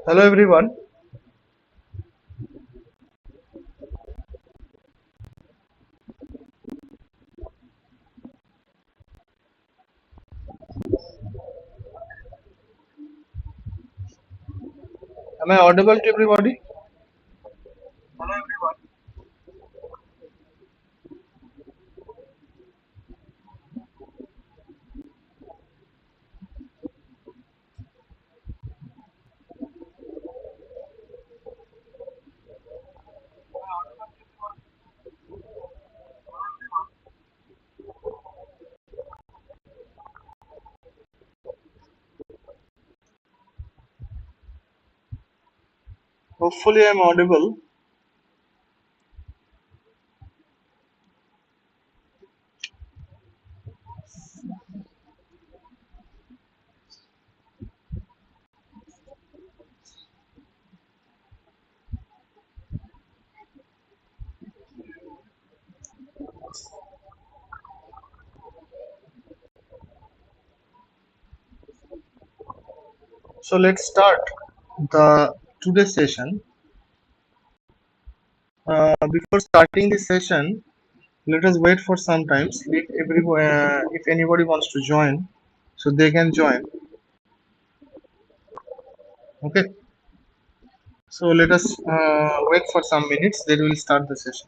Hello everyone. Am I audible to everybody? Hello everyone. Hopefully I'm audible. So let's start the today's session. Before starting this session, let us wait for some time. If anybody wants to join, so they can join. Okay. So let us wait for some minutes. Then we'll start the session.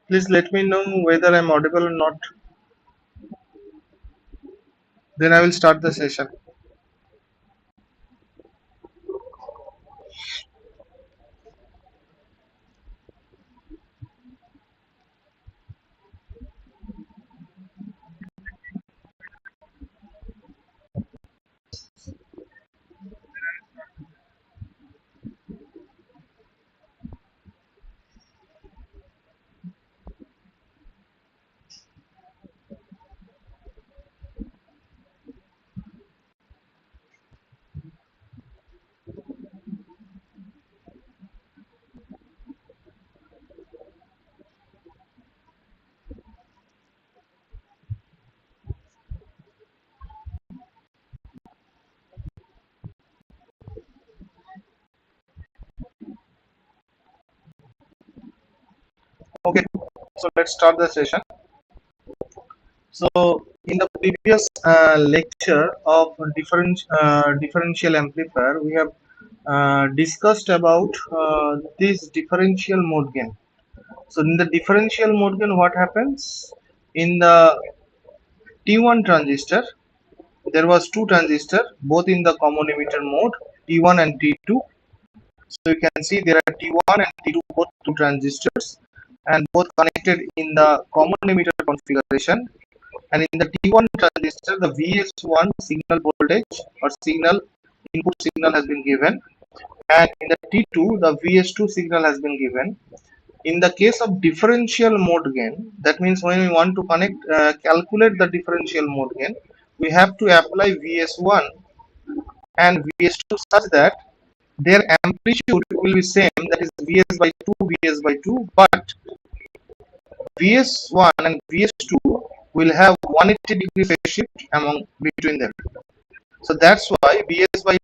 Please let me know whether I'm audible or not. Then I will start the session. Okay. So let's start the session. So in the previous lecture of differential amplifier, we have discussed about this differential mode gain. So in the differential mode gain, what happens in the T1 transistor? There was two transistors, both in the common emitter mode, T1 and T2. So you can see there are T1 and T2, both two transistors, and both connected in the common emitter configuration. And in the T1 transistor, the VS1 signal voltage or signal input signal has been given, and in the T2, the VS2 signal has been given. In the case of differential mode gain, that means when we want to calculate the differential mode gain, we have to apply VS1 and VS2 such that their amplitude will be same, that is Vs by 2, Vs by 2, but Vs1 and Vs2 will have 180-degree phase shift among between them. So that's why Vs1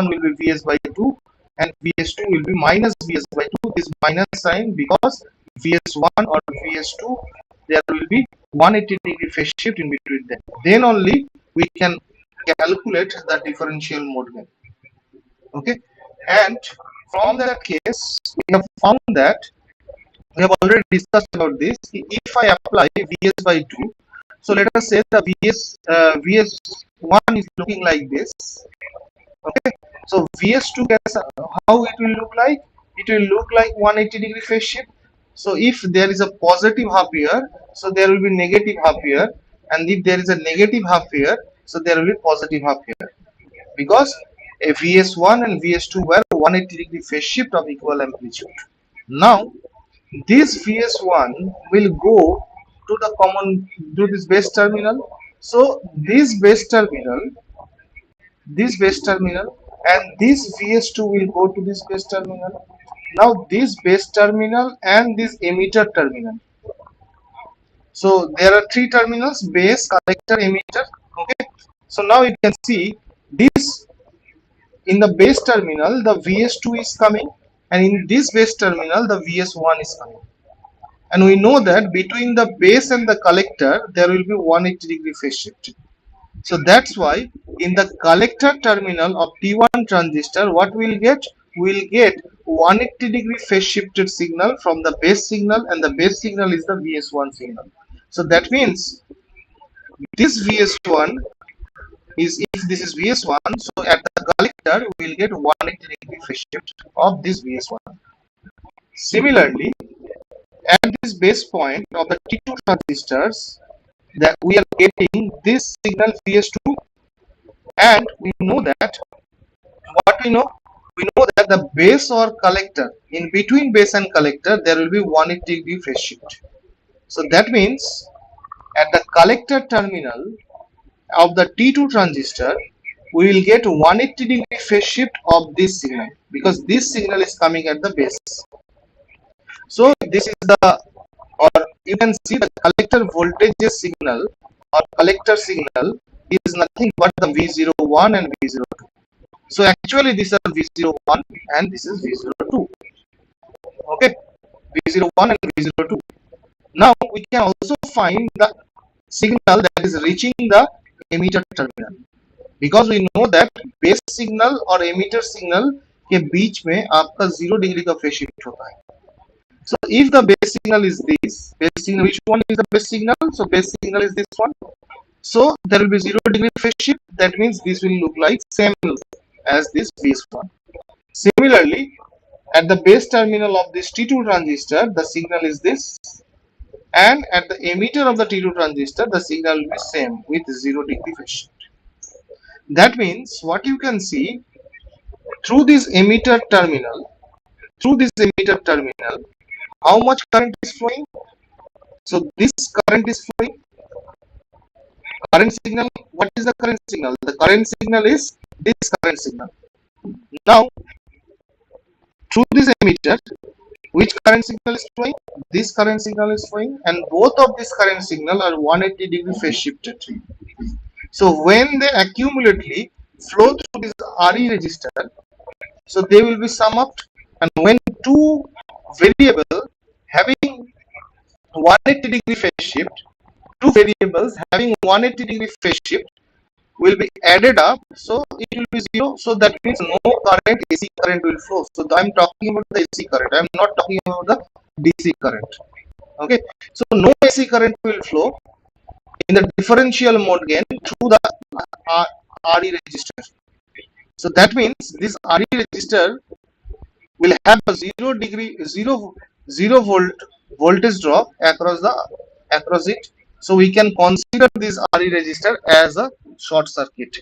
will be Vs by 2 and Vs2 will be minus Vs by 2. This minus sign because Vs1 or Vs2 there will be 180-degree phase shift in between them. Then only we can calculate the differential mode gain. Okay, and from that case we have found that we have already discussed about this. If I apply Vs by 2, so let us say the Vs1 is looking like this. Okay, So VS2 how it will look like? It will look like 180-degree phase shift. So if there is a positive half here, so there will be negative half here, and if there is a negative half here, so there will be positive half here, because a VS1 and VS2 were 180-degree phase shift of equal amplitude. Now this VS1 will go to the common to this base terminal. So this base terminal, and this VS2 will go to this base terminal. Now this base terminal and this emitter terminal. So there are three terminals: base, collector, emitter. Okay. So now you can see this in the base terminal the VS2 is coming, and in this base terminal the VS1 is coming. And we know that between the base and the collector there will be 180-degree phase shift. So that's why in the collector terminal of T1 transistor, what we'll get? We'll get 180-degree phase shifted signal from the base signal, and the base signal is the VS1 signal. So that means this VS1 is, if this is VS1, so at the collector we'll get 180-degree phase shift of this VS1. Similarly, at this base point of the T2 transistors, that we are getting this signal VS2, and we know that what we know that the base or collector, in between base and collector there will be 180-degree phase shift. So that means at the collector terminal of the T2 transistor we will get 180-degree phase shift of this signal, because this signal is coming at the base. So this is the, or you can see the collector voltage signal or collector signal is nothing but the V01 and V02. So actually these are V01 and this is V02. Okay, V01 and V02. Now we can also find the signal that is reaching the emitter terminal, because we know that base signal और emitter signal के बीच में आपका 0 degree का phase shift होता है. So if the base signal is this, base signal, which one is the base signal? So base signal is this one. So there will be 0 degree phase shift. That means this will look like same as this VS1. Similarly, at the base terminal of this T2 transistor, the signal is this, and at the emitter of the T2 transistor, the signal will be same with 0 degree phase shift. That means what you can see through this emitter terminal, how much current is flowing? So this current is flowing. Current signal, what is the current signal? The current signal is this current signal. Now, through this emitter, which current signal is flowing? This current signal is flowing, and both of this current signal are 180-degree phase shifted. So when they accumulately flow through this RE register, so they will be sum up, and when two variables having 180-degree phase shift, two variables having 180-degree phase shift will be added up, so it will be 0. So that means no current, AC current will flow. So I am talking about the AC current, I am not talking about the DC current. Okay, so no AC current will flow in the differential mode gain through the RE register. So that means this RE register will have a 0 volt voltage drop across it. So we can consider this RE register as a short circuit.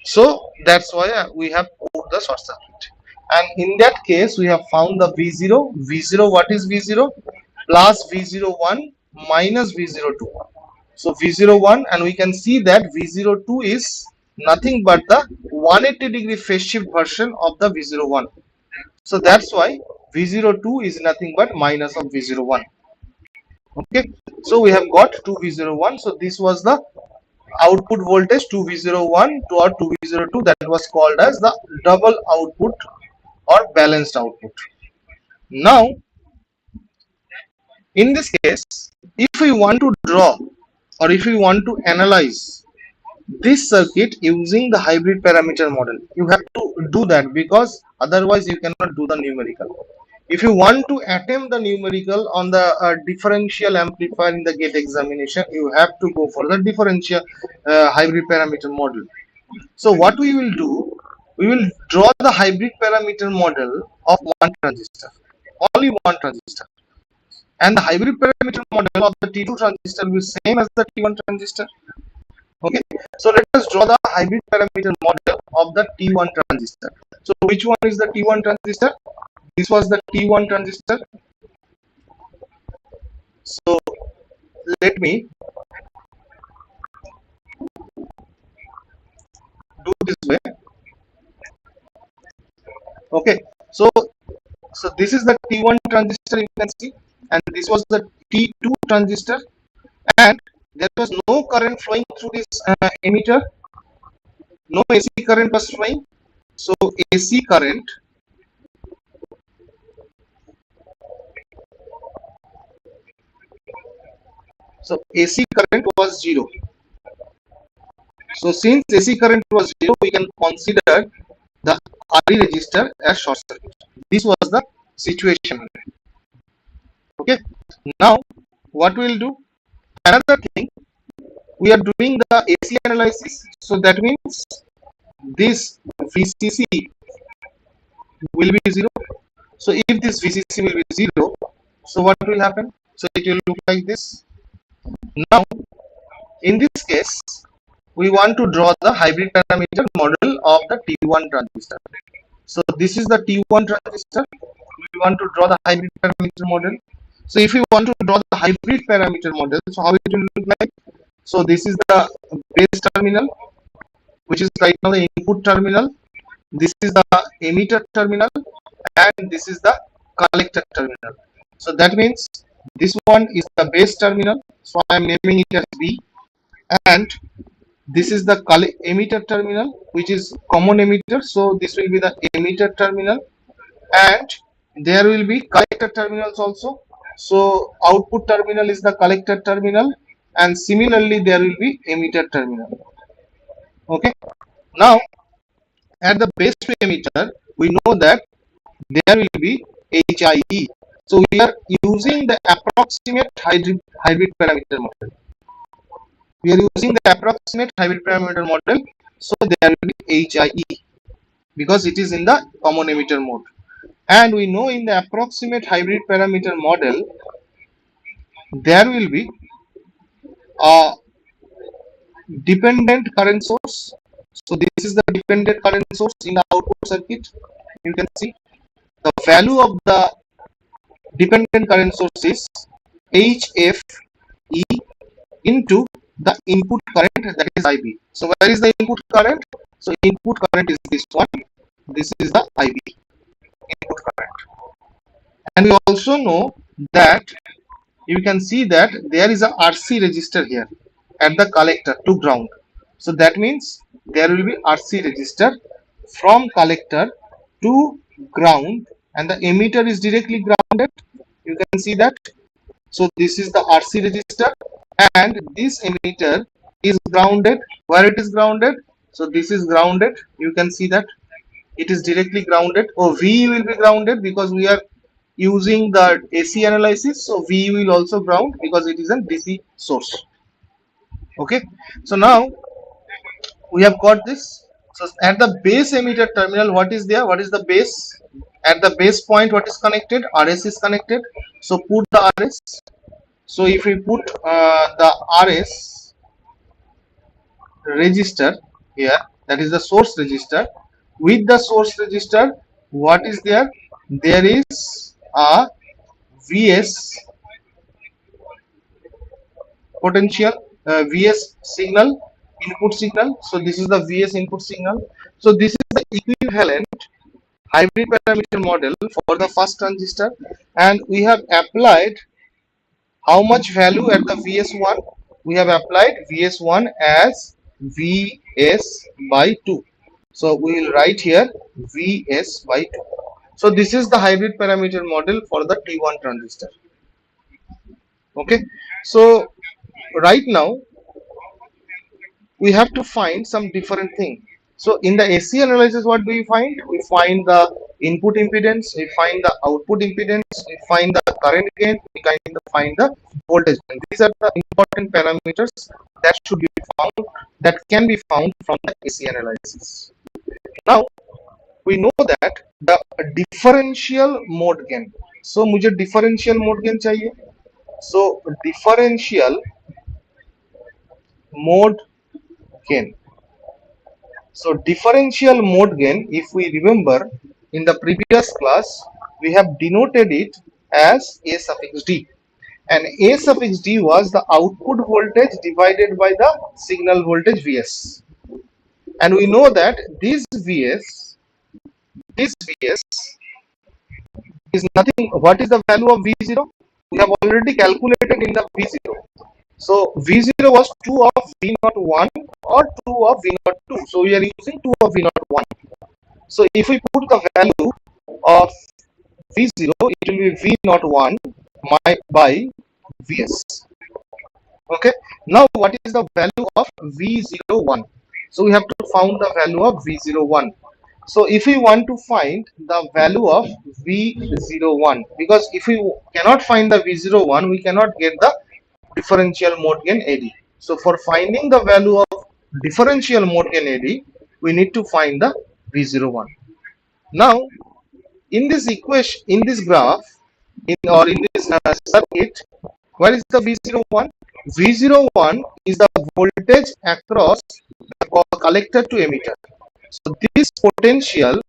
So that's why we have put the short circuit. And in that case, we have found the V0. V0, what is V0? Plus V01 minus V02. So V01, and we can see that V02 is nothing but the 180-degree phase shift version of the V01. So that's why V02 is nothing but minus of V01. Okay, so we have got 2V01. So this was the output voltage 2V01 to our 2V02, that was called as the double output or balanced output. Now, in this case, if we want to draw or if we want to analyze this circuit using the hybrid parameter model, you have to do that, because otherwise you cannot do the numerical. If you want to attempt the numerical on the differential amplifier in the GATE examination, you have to go for the differential hybrid parameter model. So what we will do, we will draw the hybrid parameter model of one transistor, only one transistor, and the hybrid parameter model of the T2 transistor will be same as the T1 transistor. Okay, so let us draw the hybrid parameter model of the T1 transistor. So which one is the T1 transistor? This was the T1 transistor. So let me do this way. Okay, so this is the T1 transistor, you can see, and this was the T2 transistor, and there was no current flowing through this emitter, no AC current was flowing. So AC current, AC current was 0. So since AC current was 0, we can consider the RE resistor as short circuit. This was the situation. Okay, now what we will do? Another thing, we are doing the AC analysis. So that means this VCC will be 0. So if this VCC will be 0, so what will happen? So it will look like this. Now in this case, we want to draw the hybrid parameter model of the T1 transistor. So this is the T1 transistor. We want to draw the hybrid parameter model. So if we want to draw the hybrid parameter model, so how it will look like? So this is the base terminal, which is right now the input terminal. This is the emitter terminal, and this is the collector terminal. So that means this one is the base terminal. So I am naming it as B, and this is the emitter terminal, which is common emitter. So this will be the emitter terminal, and there will be collector terminals also. So output terminal is the collector terminal, and similarly there will be emitter terminal. Okay, now at the base emitter, we know that there will be HIE. So we are using the approximate hybrid parameter model. We are using the approximate hybrid parameter model. So there will be HIE because it is in the common emitter mode. And we know in the approximate hybrid parameter model, there will be a dependent current source. So this is the dependent current source in the output circuit. You can see the value of the dependent current source is HFE into the input current, that is IB. So where is the input current? So input current is this one. This is the IB, input current. And we also know that you can see that there is a RC resistor here at the collector to ground. So that means there will be RC resistor from collector to ground, and the emitter is directly grounded. You can see that. So this is the RC resistor, and this emitter is grounded. Where it is grounded? So this is grounded. You can see that it is directly grounded. Or V will be grounded because we are using the AC analysis. So V will also ground because it is a DC source. Okay. So now we have got this. So at the base emitter terminal, what is there? What is the base? At the base point, what is connected? RS is connected. So put the RS. So if we put the RS register here, that is the source register. With the source register, what is there? There is a VS potential, VS signal, input signal. So this is the VS input signal. So this is the equivalent hybrid parameter model for the first transistor, and we have applied how much value at the VS1? We have applied VS1 as VS by 2. So we will write here VS by 2. So this is the hybrid parameter model for the T1 transistor. Okay. So right now we have to find some different thing. So in the AC analysis, what do we find? We find the input impedance, we find the output impedance, we find the current gain, we find the voltage gain. These are the important parameters that should be found, that can be found from the AC analysis. Now we know that the differential mode gain. So मुझे differential mode gain चाहिए. So differential mode gain. So differential mode gain, if we remember in the previous class, we have denoted it as A suffix D. And A suffix D was the output voltage divided by the signal voltage Vs. And we know that this Vs is nothing. What is the value of V0? We have already calculated in the V0. So V0 was 2 of V01 or 2 of V02. So we are using 2 of V01. So if we put the value of V0, it will be V01 by Vs. Okay. Now what is the value of V01? So we have to find the value of V01. So if we want to find the value of V01, because if we cannot find the V01, we cannot get the differential mode gain AD. So for finding the value of differential mode gain AD, we need to find the V01. Now in this equation, in this graph, in this circuit, where is the V01? V01 is the voltage across the collector to emitter. So this potential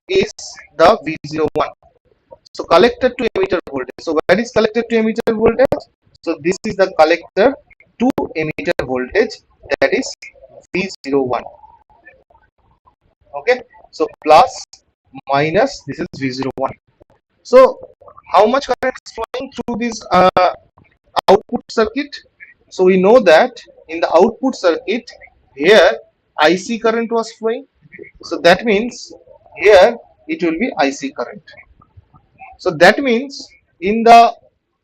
is the V01. So collector to emitter voltage. So where is collector to emitter voltage? So this is the collector to emitter voltage, that is V01. Okay. So plus minus, this is V01. So how much current is flowing through this output circuit? So we know that in the output circuit here IC current was flowing. So that means here it will be IC current. So that means in the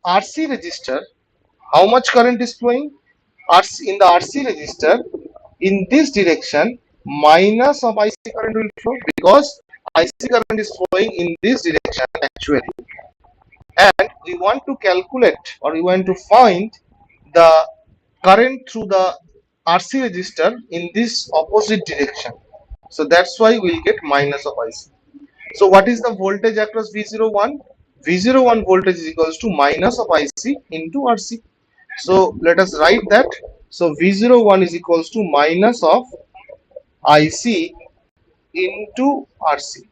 RC register, how much current is flowing? In the RC register, in this direction, minus of IC current will flow, because IC current is flowing in this direction actually. And we want to calculate, or we want to find the current through the RC register in this opposite direction. So that's why we'll get minus of IC. So what is the voltage across V01? V01 voltage is equals to minus of IC into RC. So let us write that. So V01 is equals to minus of IC into RC.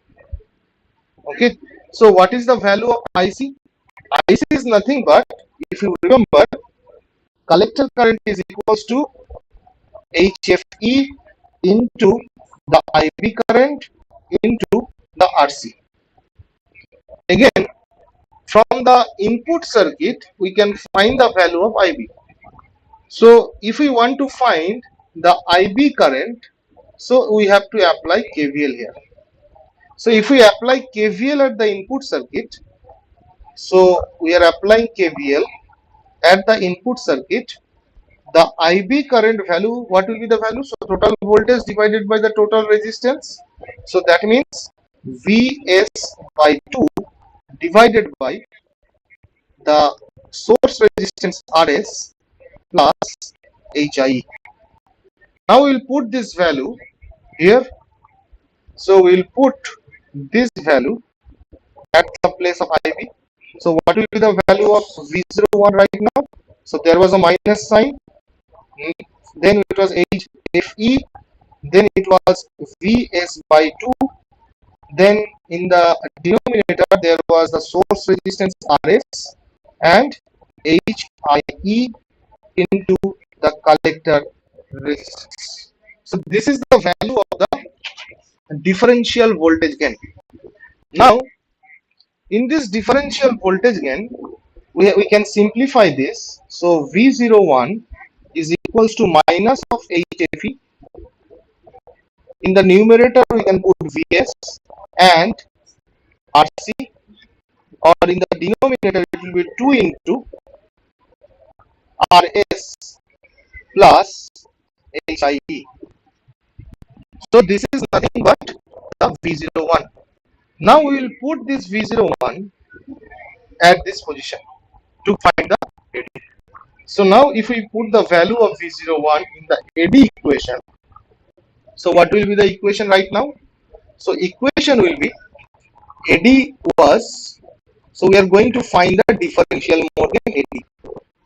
Okay. So what is the value of IC? IC is nothing but, if you remember, collector current is equals to HFE into the IB current into the RC. Again, from the input circuit, we can find the value of IB. So if we want to find the IB current, so we have to apply KVL here. So if we apply KVL at the input circuit, so we are applying KVL at the input circuit, the IB current value, what will be the value? So total voltage divided by the total resistance. So that means Vs by 2 divided by the source resistance Rs plus HIE. Now we will put this value here. So we will put this value at the place of IB. So what will be the value of V01 right now? So there was a minus sign, then it was HFE, then it was Vs by 2, then in the denominator there was the source resistance Rs and HIE into the collector resistance. So this is the value of the differential voltage gain. Now in this differential voltage gain, we can simplify this. So V01 is equals to minus of HFE. In the numerator we can put Vs and RC, or in the denominator it will be 2 into Rs plus HIE. So this is nothing but the V01. Now we will put this V01 at this position to find the AD. So now if we put the value of V01 in the AD equation, So what will be the equation right now? So equation will be AD was, so we are going to find the differential mode in AD.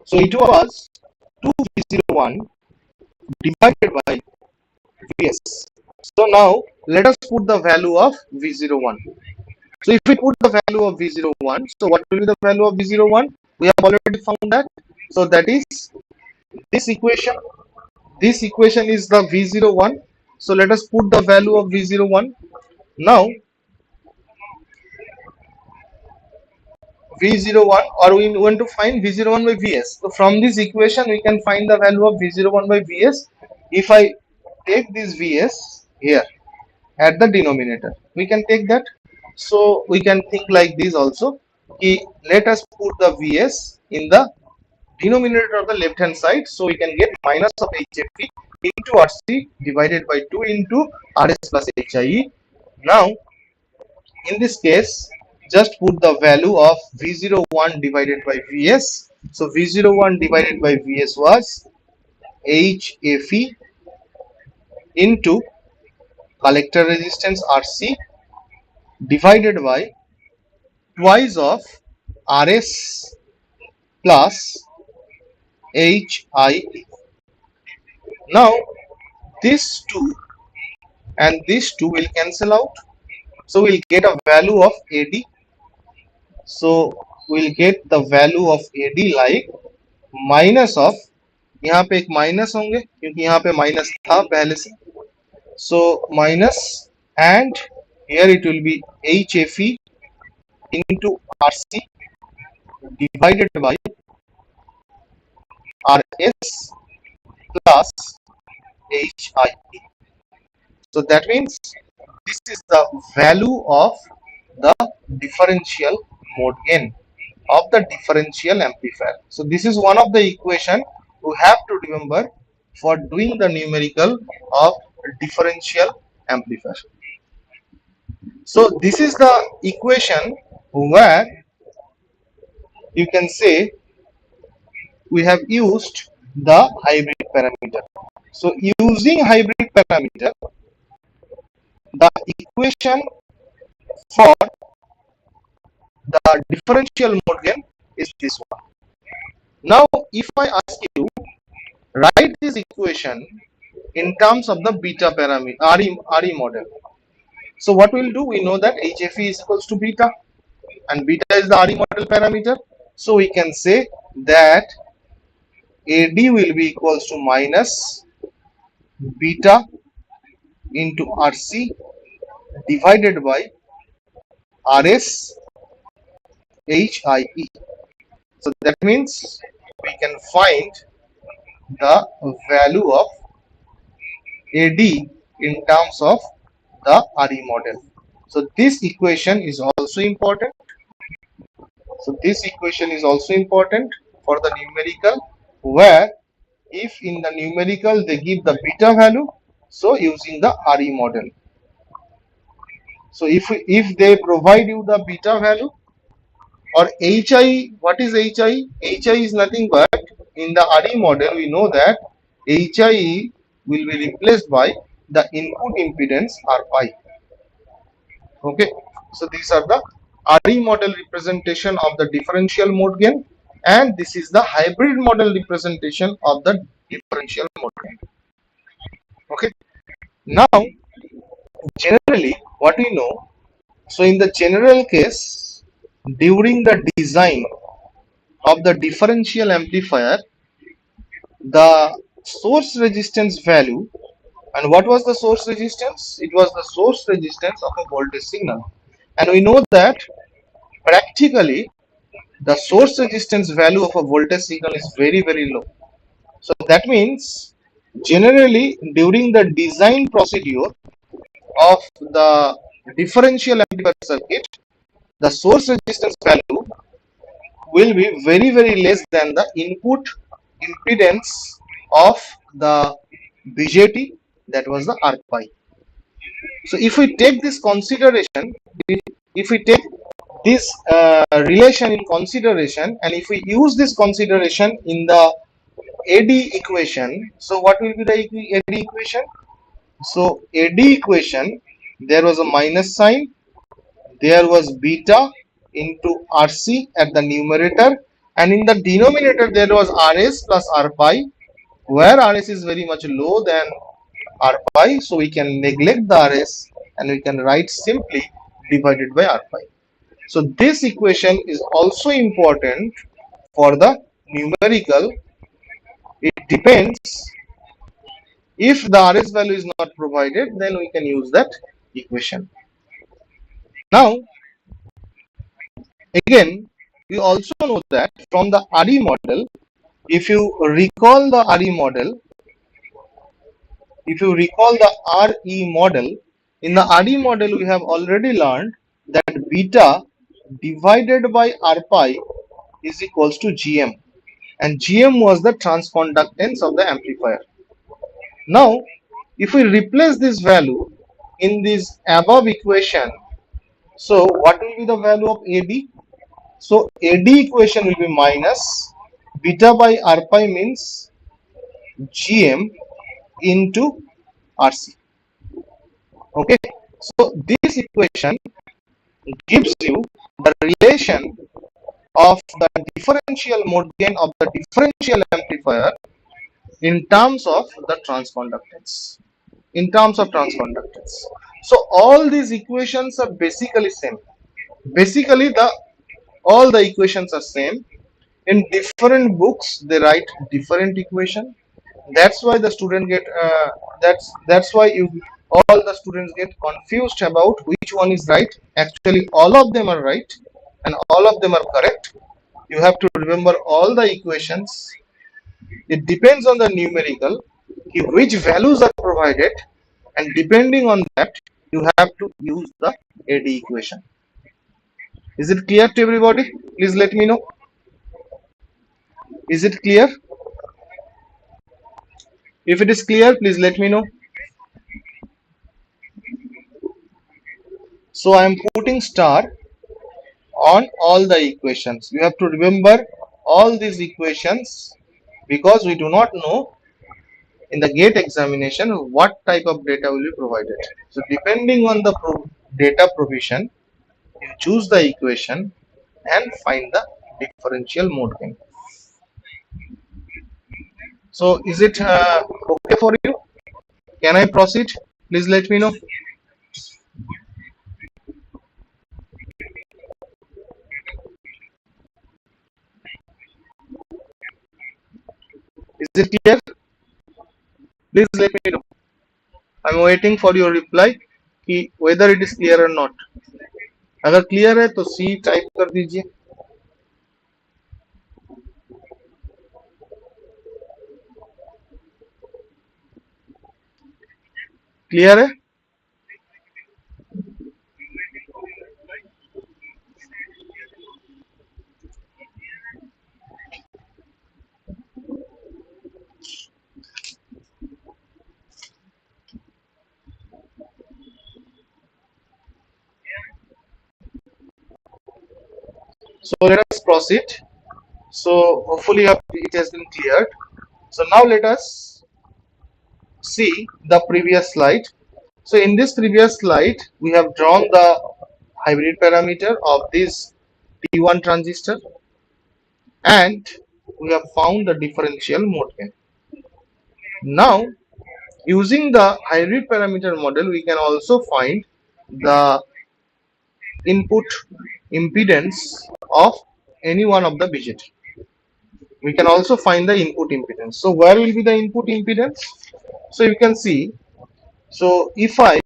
So it was 2V01 divided by Vs. So now let us put the value of V01. So if we put the value of V01, so what will be the value of V01? We have already found that. So that is this equation. This equation is the V01. So let us put the value of V01. Now V01, or we want to find V01 by Vs. So from this equation we can find the value of V01 by Vs. If I take this Vs here at the denominator, we can take that. So we can think like this also. Let us put the Vs in the denominator of the left hand side, so we can get minus of HFE into RC divided by 2 into RS plus HIE. Now in this case, just put the value of V01 divided by Vs. So V01 divided by Vs was HFE into collector resistance RC divided by twice of RS plus HIE. Now this 2 and this 2 will cancel out. So we'll get a value of AD. So we'll get the value of AD like minus of, यहाँ पे एक minus होंगे क्योंकि यहाँ पे minus था पहले से, so minus and here it will be HFE into RC divided by RS plus HIE. So that means this is the value of the differential mode gain of the differential amplifier. So this is one of the equation you have to remember for doing the numerical of differential amplifier. So this is the equation where you can say we have used the hybrid parameter. So using hybrid parameter, the equation for the differential mode gain is this one. Now if I ask you, write this equation in terms of the beta parameter RE model. So what we'll do, we know that HFE is equals to beta and beta is the RE model parameter. So we can say that AD will be equals to minus beta into RC divided by RS HIE. So that means we can find the value of AD in terms of the RE model. So this equation is also important. So this equation is also important for the numerical, where if in the numerical they give the beta value, so using the RE model. So if they provide you the beta value, or HI, what is HI? HI is nothing but, in the RE model we know that HI will be replaced by the input impedance R pi. Okay, so these are the RE model representation of the differential mode gain, and this is the hybrid model representation of the differential mode gain. Okay, now generally what we know, so in the general case, during the design of the differential amplifier, the source resistance value, and what was the source resistance? It was the source resistance of a voltage signal, and we know that practically the source resistance value of a voltage signal is very low. So that means generally during the design procedure of the differential amplifier circuit, the source resistance value will be very less than the input impedance of the BJT, that was the R pi. So if we take this consideration, if we take this relation in consideration, and if we use this consideration in the AD equation, so what will be the AD equation? So AD equation, there was a minus sign, there was beta into RC at the numerator, and in the denominator there was RS plus R pi, where RS is very much low than R pi, so we can neglect the RS and we can write simply divided by R pi. So this equation is also important for the numerical. It depends, if the RS value is not provided, then we can use that equation. Now again, we also know that from the RE model, if you recall the RE model, if you recall the RE model, in the RE model we have already learned that beta divided by R pi is equals to GM, and GM was the transconductance of the amplifier. Now if we replace this value in this above equation, so what will be the value of AD? So AD equation will be minus beta by R pi means GM into RC. Okay, so this equation gives you the relation of the differential mode gain of the differential amplifier in terms of the transconductance. In terms of transconductance. So all these equations are basically same. Basically the all the equations are same. In different books they write different equation. That's why the student get that's why you all the students get confused about which one is right. Actually all of them are right and all of them are correct. You have to remember all the equations. It depends on the numerical which values are provided, and depending on that you have to use the AD equation. Is it clear to everybody? Please let me know. Is it clear? If it is clear, please let me know. So I am putting star on all the equations. You have to remember all these equations because we do not know in the GATE examination what type of data will be provided. So depending on the data provision, you choose the equation and find the differential mode gain. So is it okay for you? Can I proceed? Please let me know. Is it clear? Please let me know. I'm waiting for your reply कि whether it is clear or not. अगर clear है तो सी type कर दीजिए. Clear है? So let us proceed. So hopefully it has been cleared. So now let us see the previous slide. So in this previous slide, we have drawn the hybrid parameter of this T1 transistor and we have found the differential mode gain. Now using the hybrid parameter model, we can also find the input impedance of any one of the BJT. We can also find the input impedance. So where will be the input impedance? So you can see, so if I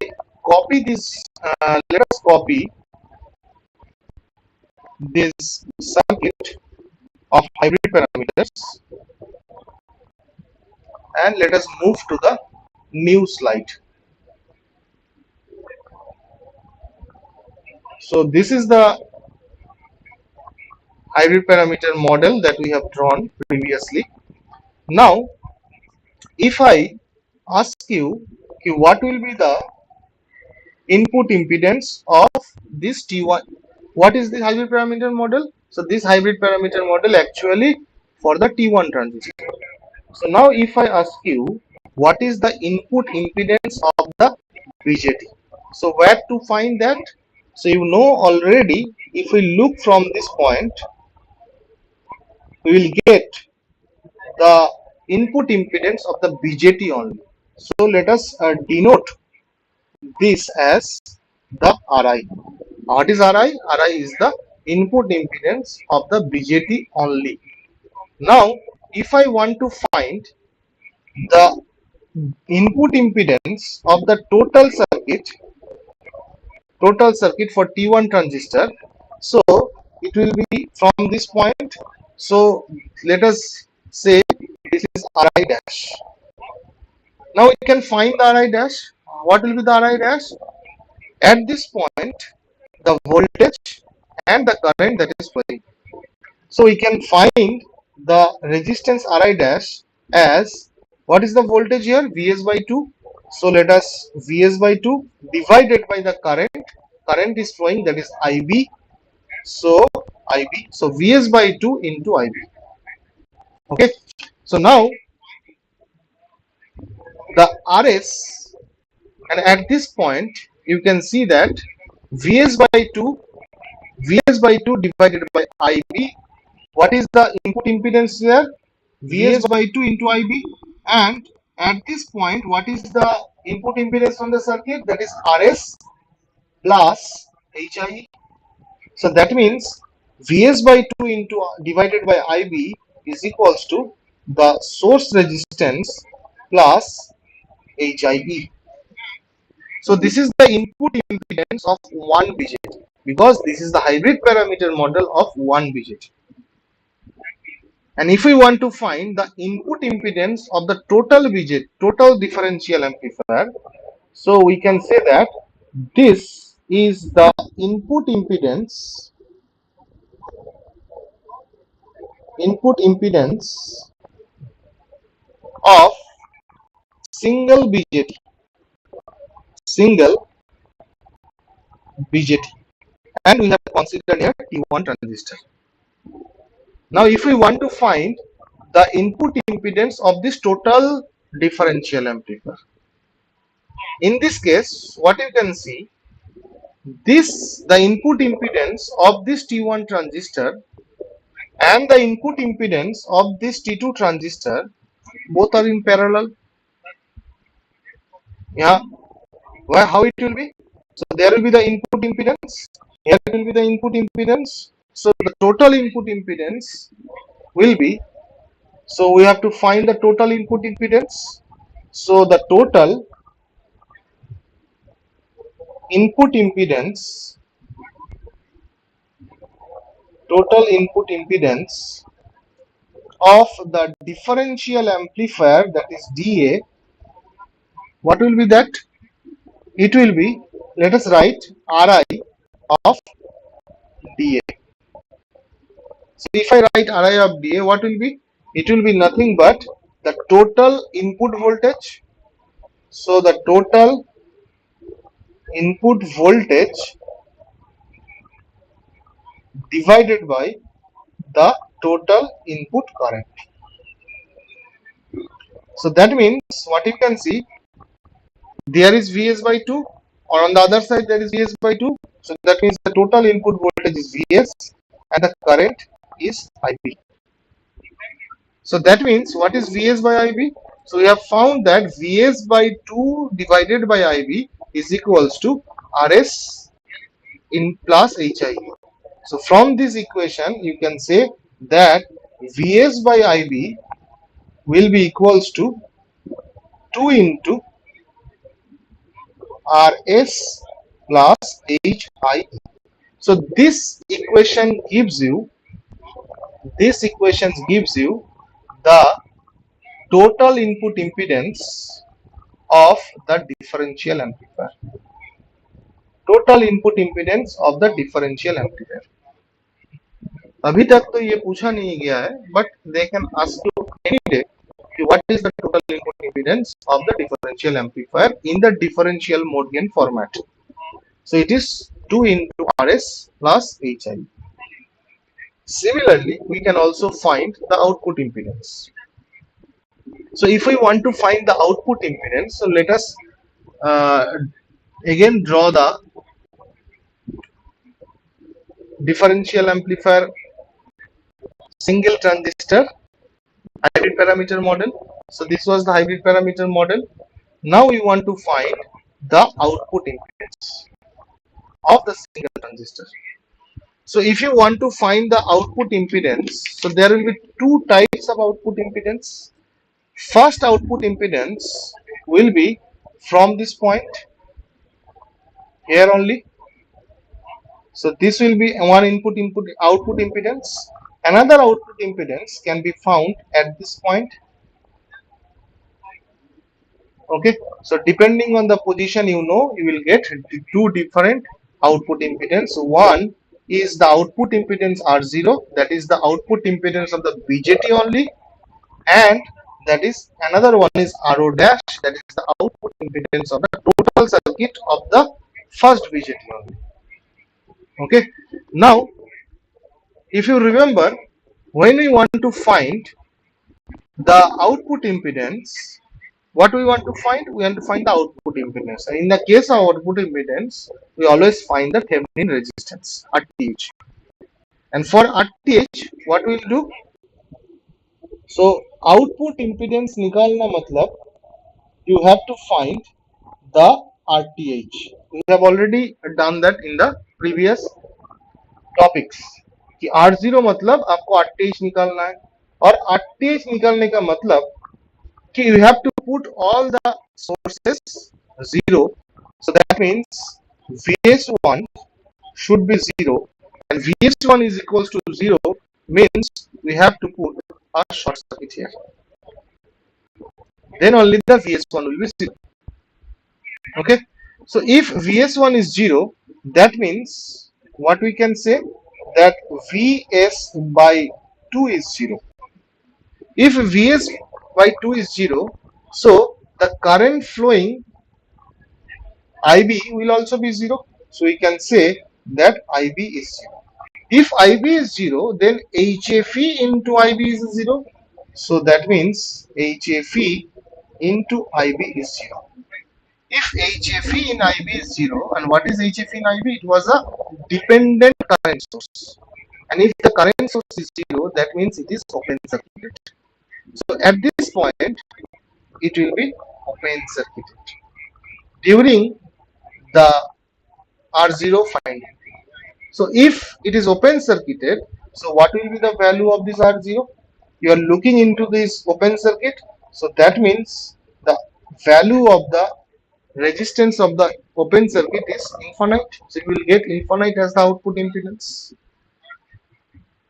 copy this, let us copy this circuit of hybrid parameters and let us move to the new slide. So this is the hybrid parameter model that we have drawn previously. Now if I ask you what will be the input impedance of this T1, what is the hybrid parameter model? So this hybrid parameter model actually for the T1 transistor. So now if I ask you what is the input impedance of the BJT. So where to find that? So you know already, if we look from this point, we will get the input impedance of the BJT only. So let us denote this as the RI. What is RI? RI is the input impedance of the BJT only. Now, if I want to find the input impedance of the total circuit for T1 transistor, so it will be from this point. So let us say this is RI dash. Now we can find the RI dash. What will be the RI dash? At this point, the voltage and the current that is flowing. So we can find the resistance Ri dash as, what is the voltage here? Vs by 2. So let us Vs by 2 divided by the current. Current is flowing, that is Ib. So Ib. So Vs by 2 into Ib. Okay. So now the Rs, and at this point you can see that Vs by 2 divided by Ib. What is the input impedance here? Vs by 2 into Ib. And at this point, what is the input impedance on the circuit? That is Rs plus HIE. So that means Vs by 2 into divided by Ib is equals to the source resistance plus HIE. So this is the input impedance of one BJT, because this is the hybrid parameter model of one BJT. And if we want to find the input impedance of the total BJT, total differential amplifier, so we can say that this is the input impedance of single BJT, single BJT, and we have considered here T1 transistor. Now, if we want to find the input impedance of this total differential amplifier, in this case, what you can see, the input impedance of this T1 transistor and the input impedance of this T2 transistor, both are in parallel. Yeah, how it will be? So there will be the input impedance, here will be the input impedance. So the total input impedance will be, so we have to find the total input impedance. So the total input impedance, of the differential amplifier, that is DA, what will be that? It will be, let us write Ri of DA. So if I write Ri of DA, what will be? It will be nothing but the total input voltage. So the total input voltage divided by the total input current. So that means what you can see, there is Vs by 2, or on the other side there is Vs by 2. So that means the total input voltage is Vs and the current is Ib. So that means what is Vs by Ib? So we have found that Vs by 2 divided by Ib is equals to Rs in plus HI. So from this equation you can say that Vs by Ib will be equals to 2 into Rs plus HI. So this equation gives you the total input impedance of the differential amplifier. Total input impedance of the differential amplifier. अभी तक तो ये पूछा नहीं गया है, but they can ask you any day what is the total input impedance of the differential amplifier in the differential mode gain format. So it is 2 into Rs plus HI. Similarly, we can also find the output impedance. So if we want to find the output impedance, so let us uh, again draw the differential amplifier single transistor hybrid parameter model. So this was the hybrid parameter model. Now we want to find the output impedance of the single transistor. So if you want to find the output impedance, so there will be two types of output impedance. First output impedance will be from this point here only. So this will be one input output impedance. Another output impedance can be found at this point. Okay, so depending on the position, you will get two different output impedance. One is the output impedance R0, that is the output impedance of the BJT only, and that is another one is RO dash, that is the output impedance of the total circuit of the first BJT only. Okay, now if you remember, when we want to find the output impedance, what we want to find? We want to find the output impedance. And in the case of output impedance, we always find the Thevenin resistance, RTH. And for RTH, what we'll do? So output impedance nikalna matlab, you have to find the RTH. We have already done that in the previous topics. कि R0 मतलब आपको RTH निकालना है, और RTH निकालने का मतलब कि you have to put all the sources 0. So that means Vs1 should be 0, and Vs1 is equals to 0 means we have to put a short circuit here. Then only the Vs1 will be 0. Okay. So if Vs1 is 0, that means what we can say, that Vs by 2 is 0. If Vs by 2 is 0, so the current flowing IB will also be 0. So we can say that IB is 0. If IB is 0, then HFE into IB is 0. So that means HFE into IB is 0. If HFE in IB is 0, and what is HFE in IB? It was a dependent current source. And if the current source is 0, that means it is open circuited. So at this point, it will be open circuited during the R0 finding. So if it is open circuited, so what will be the value of this R0? You are looking into this open circuit, so that means the value of the resistance of the open circuit is infinite. So you will get infinite as the output impedance.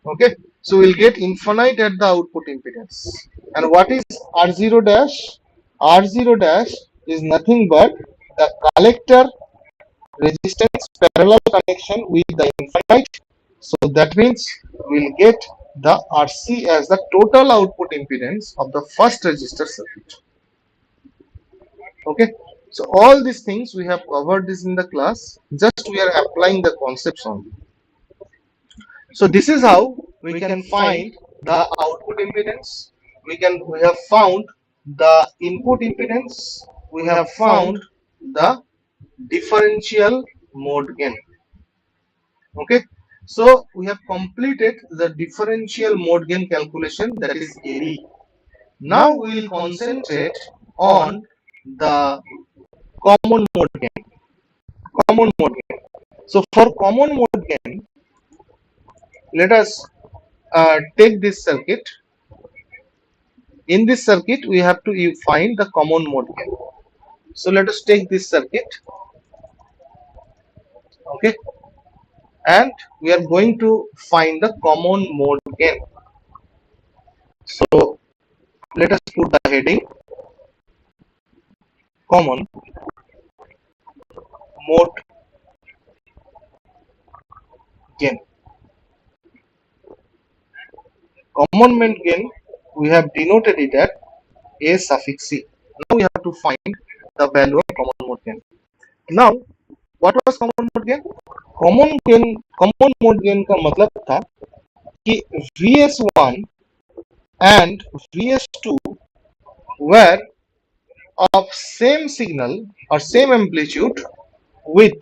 Okay, so we'll get infinite at the output impedance. And what is R0 dash? R0 dash is nothing but the collector resistance parallel connection with the infinite. So that means we'll get the RC as the total output impedance of the first resistor circuit. Okay, so all these things we have covered this in the class, just we are applying the concepts only. So this is how we can find the output impedance. We have found the input impedance. We have found the differential mode gain. Okay, so we have completed the differential mode gain calculation, that is AE. Now we will concentrate on the common mode gain. Common mode gain. So for common mode gain, let us take this circuit. In this circuit, we have to find the common mode gain. So let us take this circuit. Okay, and we are going to find the common mode gain. So let us put the heading common mode gain. Common mode gain, we have denoted it at A suffix C. Now we have to find the value of common mode gain. Now what was common mode gain? Common mode gain का मतलब था कि Vs1 and Vs2 where of same signal or same amplitude with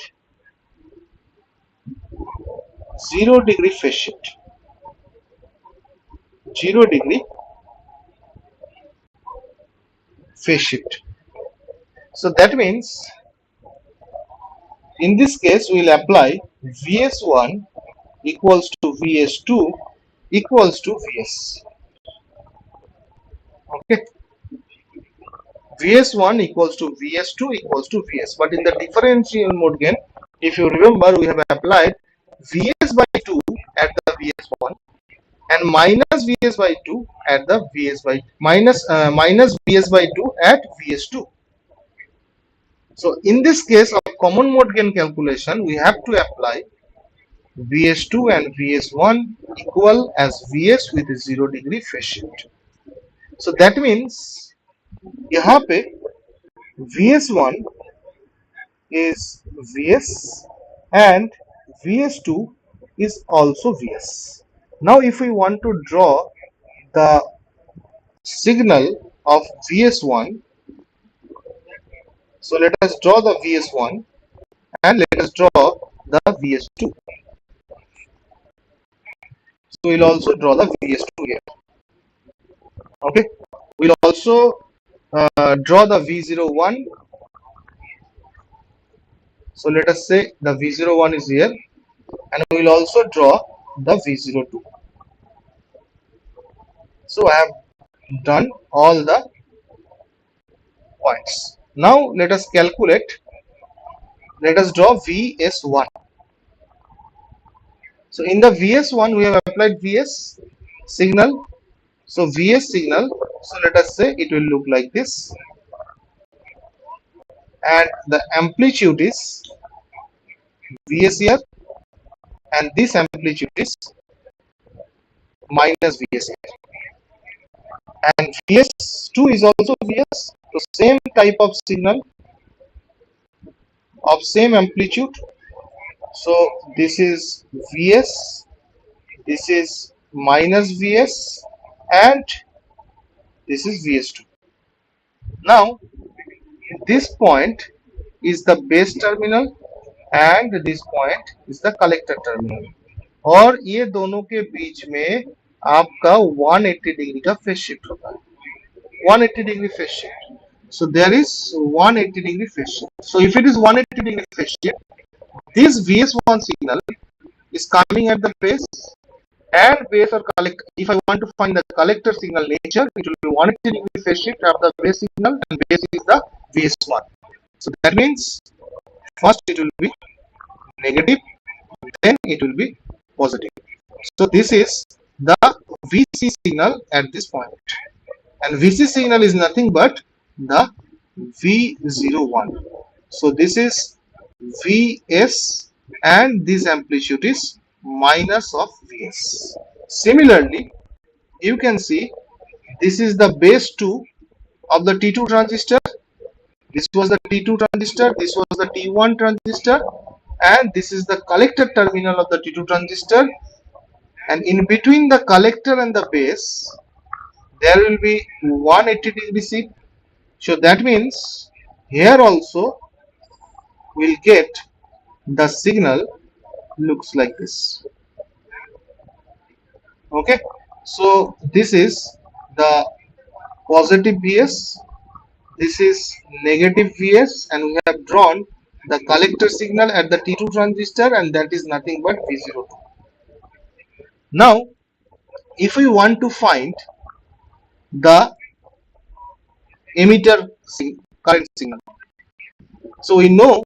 0 degree phase shift. 0 degree phase shift. So that means in this case we will apply Vs1 equals to Vs2 equals to Vs. Okay, Vs1 equals to Vs2 equals to Vs. But in the differential mode gain, if you remember, we have applied Vs by 2 at the Vs1 and minus Vs by 2 at the Vs by minus Vs by 2 at Vs2. So in this case of common mode gain calculation, we have to apply Vs2 and Vs1 equal as Vs with 0 degree phase shift. So that means यहाँ पे Vs1 is Vs and Vs2 is also Vs. Now if we want to draw the signal of Vs1, so let us draw the Vs1 and let us draw the Vs2. So we'll also draw the Vs2 here. Okay, we'll also draw the V01. So let us say the V01 is here, and we will also draw the V02. So I have done all the points. Now let us calculate. Let us draw Vs1. So in the Vs1 we have applied Vs signal. So Vs signal. So let us say it will look like this, and the amplitude is Vs here, and this amplitude is minus Vs here. And Vs2 is also Vs. So same type of signal of same amplitude. So this is Vs, this is minus Vs, and this is Vs2. Now this point is the base terminal and this point is the collector terminal, और ये दोनों के बीच में आपका 180 degree का phase shift होता है, 180 degree phase shift. So there is 180 degree phase shift. So if it is 180 degree phase shift, this Vs1 signal is coming at the base and base or collector. If I want to find the collector signal nature, it will be 180 degree phase shift of the base signal, and base is the Vs1. So that means first it will be negative, then it will be positive. So this is the Vc signal at this point, and Vc signal is nothing but the V01. So this is Vs and this amplitude is minus of Vs. Similarly, you can see this is the base 2 of the T2 transistor. This was the T2 transistor, this was the T1 transistor, and this is the collector terminal of the T2 transistor, and in between the collector and the base there will be 180 degree shift. So that means here also we'll get the signal looks like this. Okay, so this is the positive Vs, this is negative Vs, and we have drawn the collector signal at the T2 transistor, and that is nothing but V02. Now if we want to find the emitter current signal, so we know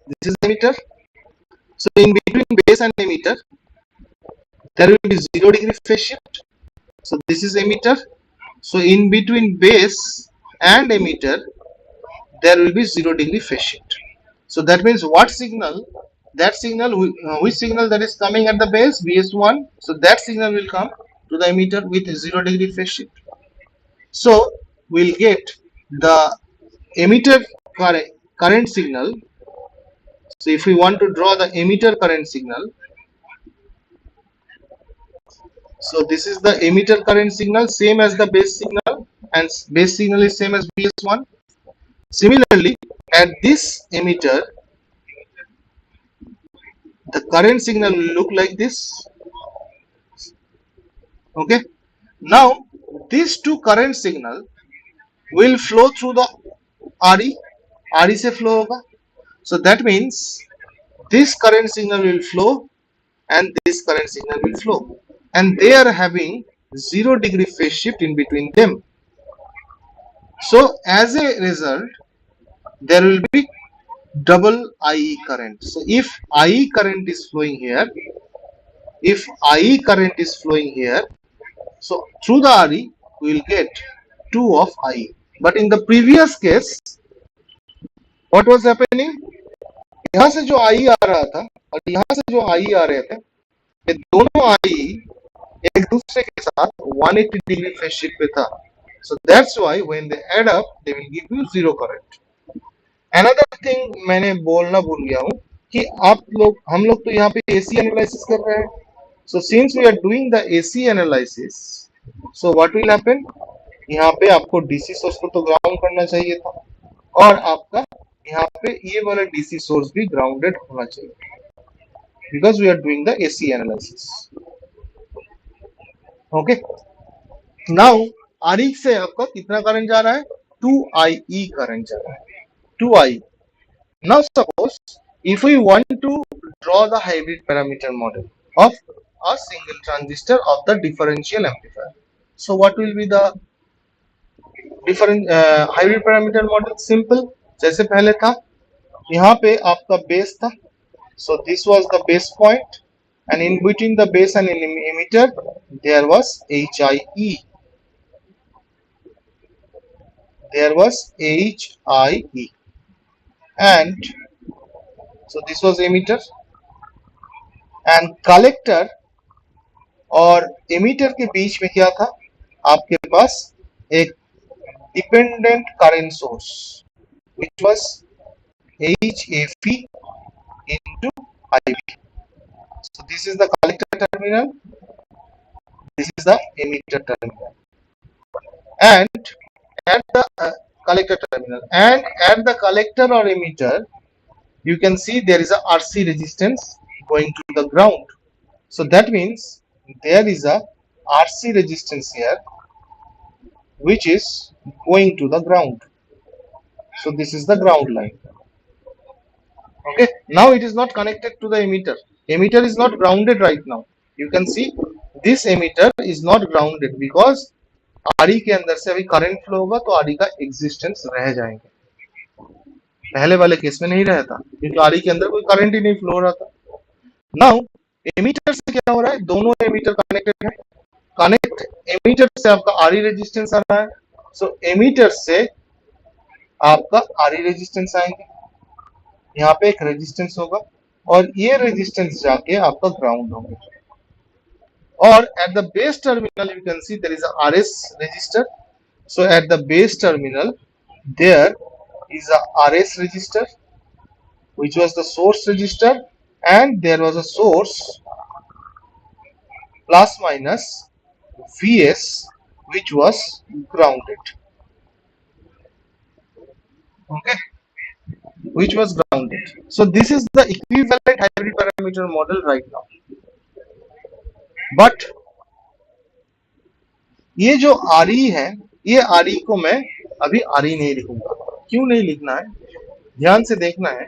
this is emitter. So in between base and emitter there will be 0 degree phase shift. So this is emitter. So in between base and emitter there will be 0 degree phase shift. So that means what signal? That signal, which signal that is coming at the base, Vs1. So that signal will come to the emitter with 0 degree phase shift. So we'll get the emitter current signal. So if we want to draw the emitter current signal, so this is the emitter current signal, same as the base signal. and base signal is same as BS1. Similarly, at this emitter, the current signal will look like this. Okay. Now, these two current signal will flow through the RE. RE से flow होगा. So that means this current signal will flow and this current signal will flow, and they are having 0-degree phase shift in between them. So as a result, there will be double IE current. So if IE current is flowing here, so through the RE we will get 2 of IE. But in the previous case, what was happening? यहाँ से जो IE आ रहा था और यहाँ से जो IE आ रहे थे, ये दोनों IE एक दूसरे के साथ 180 degree phase shift पे था. So that's why when they add up, they will give you zero current. Another thing मैंने बोलना भूल गया हूँ कि हम लोग तो यहाँ पे AC analysis कर रहे हैं. So since we are doing the AC analysis, so what will happen? यहाँ पे आपको DC सोर्स को तो ग्राउंड करना चाहिए था और आपका यहाँ पे ये वाला DC सोर्स भी ग्राउंडेड होना चाहिए, because we are doing the AC analysis. Okay. Now RE से आपका कितना करंट जा रहा है? 2IE करंट जा रहा है. 2IE. Now suppose if we want to draw the hybrid parameter model of a single transistor of the differential amplifier, so what will be the different hybrid parameter model? Simple. जैसे पहले था, यहाँ पे आपका base था, so this was the base point, and in between the base and emitter there was HIE. And so this was emitter, and collector और emitter के बीच में क्या था? आपके पास एक dependent current source which was HAV into IV. So this is the collector terminal, this is the emitter terminal, and at the collector terminal, and at the collector or emitter you can see there is a RC resistance going to the ground. So that means there is a RC resistance here which is going to the ground. So this is the ground line. Okay. Now it is not connected to the emitter. Emitter is not grounded right now. You can see this emitter is not grounded because RE के अंदर से अभी current flow होगा तो RE का existence रह जाएंगे. पहले वाले केस में नहीं रहा था क्योंकि RE के अंदर कोई करंट ही नहीं फ्लो हो रहा था. नाउ एमीटर से क्या हो रहा है? दोनों एमीटर कनेक्टेड है. कनेक्ट एमीटर से आपका RE रेजिस्टेंस आ रहा है, सो एमीटर से आपका RE रेजिस्टेंस आएंगे, यहाँ पे एक रेजिस्टेंस होगा और ये रेजिस्टेंस जाके आपका ग्राउंड होगा. और at the base terminal you can see there is a RS resistor. So at the base terminal there is a RS resistor which was the source resistor, and there was a source plus minus Vs which was grounded. Okay, which was grounded. So this is the equivalent hybrid parameter model right now. But ये जो RE है, ये RE को मैं अभी RE नहीं लिखूंगा. क्यों नहीं लिखना है? ध्यान से देखना है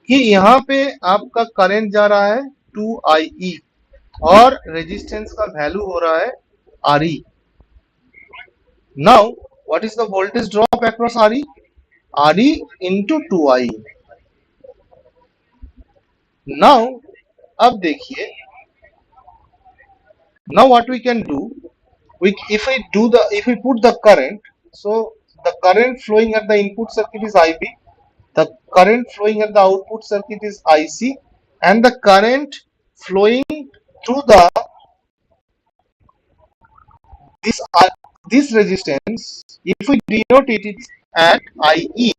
कि यहाँ पे आपका करंट जा रहा है 2IE और रेजिस्टेंस का वैल्यू हो रहा है RE. Now what is the voltage drop across RE? RE into 2IE. Now अब देखिए, now what we can do, if we put the current, so the current flowing at the input circuit is IB, the current flowing at the output circuit is IC, and the current flowing through the this resistance, if we denote it at IE,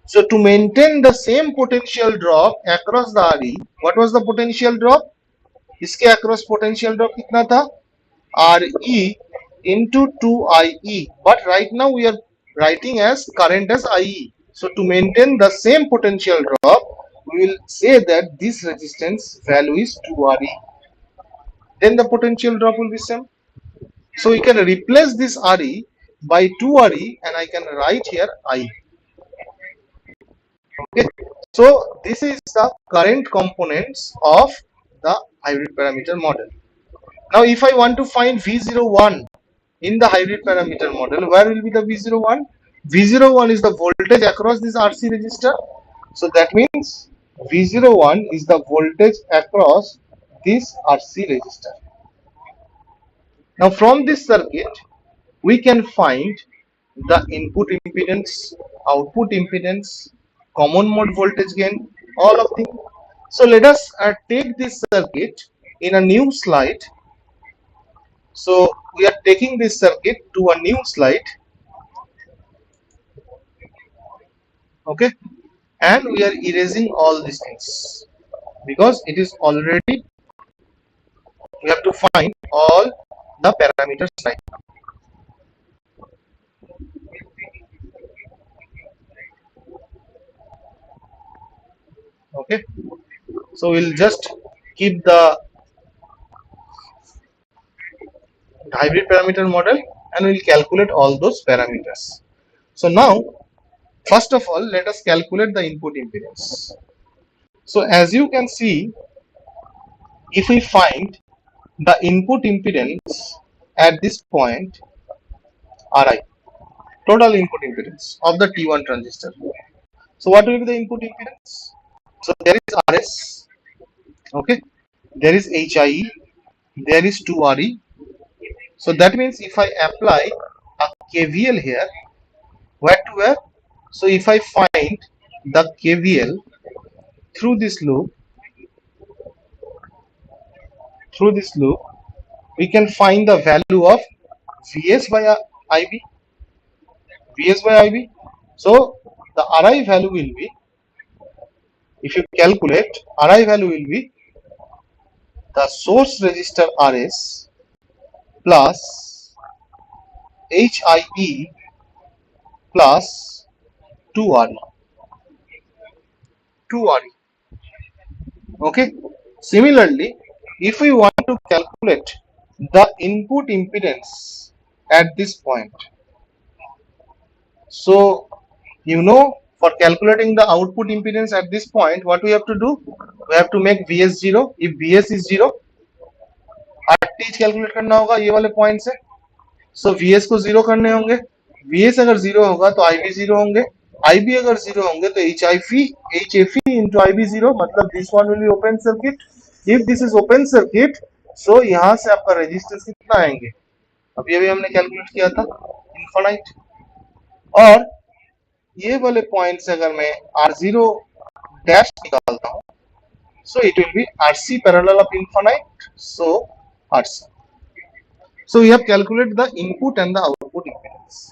so to maintain the same potential drop across the RE, what was the potential drop? इसके across potential drop कितना था? RE into 2IE, but right now we are writing as current as IE. So to maintain the same potential drop, we will say that this resistance value is 2RE. Then the potential drop will be same. So we can replace this RE by 2RE and I can write here I. Okay. So this is the current components of the hybrid parameter model. Now if I want to find V01 in the hybrid parameter model, where will be the V01? V01 is the voltage across this RC resistor. So that means V01 is the voltage across this RC resistor. Now from this circuit, we can find the input impedance, output impedance, common mode voltage gain, all of them. So let us take this circuit in a new slide. So we are taking this circuit to a new slide, okay, and we are erasing all these things because it is already, we have to find all the parameters right now. Okay, so we'll just keep the hybrid parameter model and we'll calculate all those parameters. So now, first of all, let us calculate the input impedance. So as you can see, if we find the input impedance at this point, Ri, total input impedance of the T1 transistor. So what will be the input impedance? So there is Rs, okay, there is HIE, there is 2Re. So that means if I apply a KVL here, where to where? So if I find the KVL through this loop, we can find the value of Vs by Ib, Vs by Ib. So the Ri value will be, if you calculate, Ri value will be the source resistor Rs plus HIE plus 2Re. 2Re. Okay. Similarly, if we want to calculate the input impedance at this point, so for calculating the output impedance at this point, what we have to do? We have to make Vs 0. If Vs is 0, RT calculate करना होगा ये वाले point से. सो Vs को 0 करने होंगे. Vs अगर 0 होगा तो Ib 0 होंगे. Ib अगर 0 होंगे तो HFE into Ib 0, मतलब this one will be open circuit. If this is open circuit, so यहाँ से आपका रेजिस्टेंस कितना आएंगे? अभी अभी हमने कैलकुलेट किया था इनफाइनाइट. और ये वाले पॉइंट से अगर मैं R0 डैश निकालता हूँ, so it will be RC parallel of infinite, so RC. So we have calculated the input and the output impedance.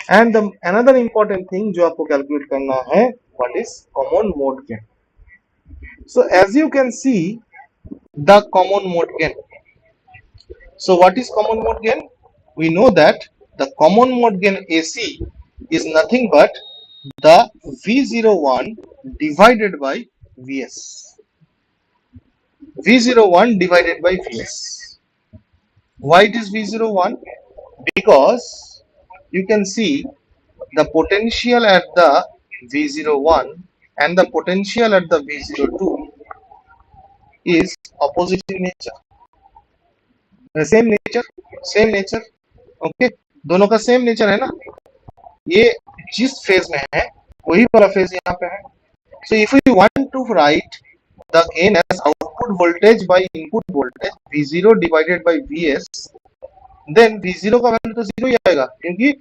And another important thing जो आपको calculate करना है, what is common mode gain. So as you can see, the common mode gain. So what is common mode gain? We know that the common mode gain AC is nothing but the V01 divided by Vs. V01 divided by Vs. Why it is V01? Because you can see the potential at the V01 and the potential at the V02 is opposite in nature. Same nature okay, दोनों का same nature है ना. ये जिस phase में है वही वाला फेज यहाँ पे है. So if you want to write the gain as output voltage by input voltage V0 divided by Vs, then V0 का वैल्यू तो 0 ही आएगा क्योंकि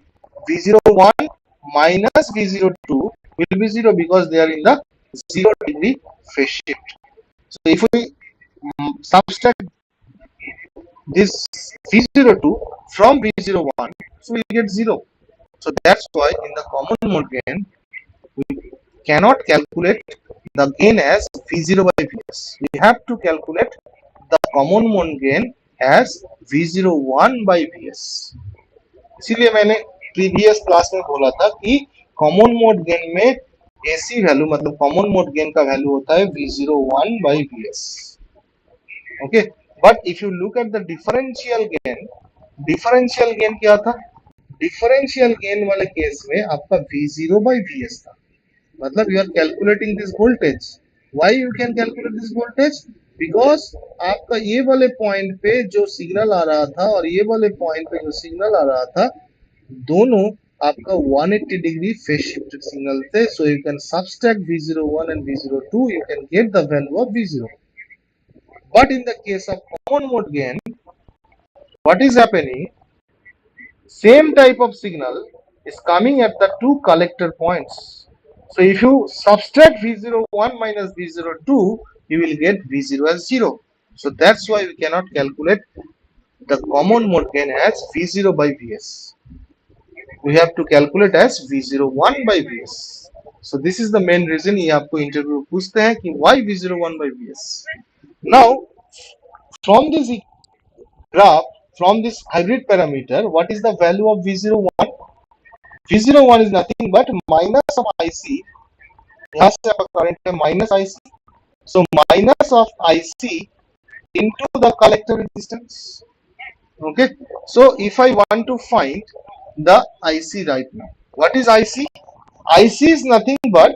V01 minus V02 will be 0 because they are in the 0 degree phase shift. So if we subtract this V02 from V01, so we get 0. So that's why in the common mode gain, we cannot calculate the gain as V0 by Vs. We have to calculate the common mode gain as V01 by Vs। इसीलिए मैंने previous class में बोला था कि common mode gain में AC value मतलब common mode gain का value होता है V01 by Vs। Okay, but if you look at the differential gain क्या था? डिफरेंशियल गेन वाले केस में आपका V0 by Vs था। मतलब you are calculating this voltage. Why you can calculate this voltage? Because आपका ये वाले पॉइंट पे जो सिग्नल आ रहा था और ये वाले पॉइंट पे जो सिग्नल आ रहा था, दोनों आपका 180 डिग्री फेज शिफ्टेड सिग्नल थे। सो you can subtract V01 and V02, you can get the value of V0। But in the case of common mode gain, what is happening? Same type of signal is coming at the two collector points. So if you subtract V01 minus V02, you will get V0 as 0. So that's why we cannot calculate the common mode gain as V0 by Vs. We have to calculate as V01 by Vs. So this is the main reason ये आपको interview पूछते हैं कि why V01 by Vs. Now from this graph, from this hybrid parameter, what is the value of V01? V01 is nothing but minus of IC। यहाँ से आपका current है minus IC, so minus of IC into the collector resistance। Okay, so if I want to find the IC right now, what is IC? IC is nothing but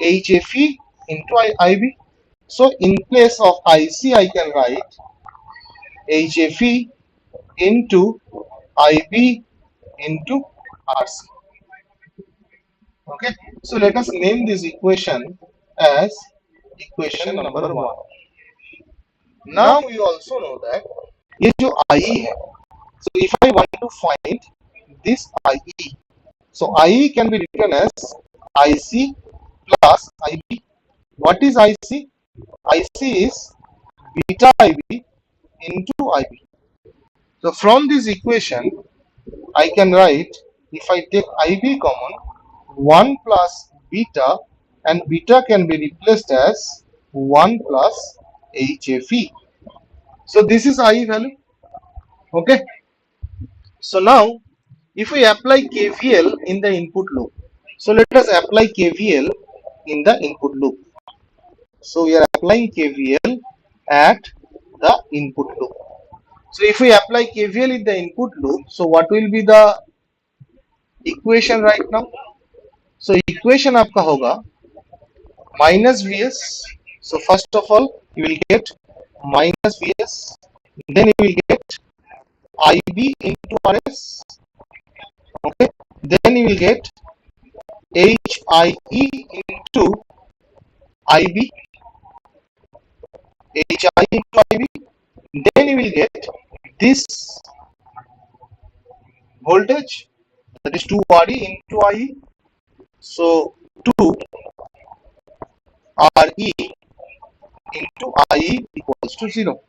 HFE into IB। So in place of IC, I can write HFE into IB into RC। Okay, so let us name this equation as equation number 1। Now you also know that ये जो IE है, so if I want to find this IE, so IE can be written as IC plus IB। What is IC? IC is beta IB into IB। So from this equation, I can write, if I take IB common, 1 plus beta, and beta can be replaced as 1 plus HFE। So this is IE value. Okay. So now, if we apply KVL in the input loop, so let us apply KVL in the input loop। So we are applying KVL at the input loop। So if we apply KVL in the input loop, so what will be the equation right now? So equation आपका होगा minus Vs। So first of all, you will get minus Vs, then you will get IB into RS, okay, then you will get HIE into IB, HI into IB, then you will get this voltage, that is 2RE into IE, so 2 RE into IE equals to 0।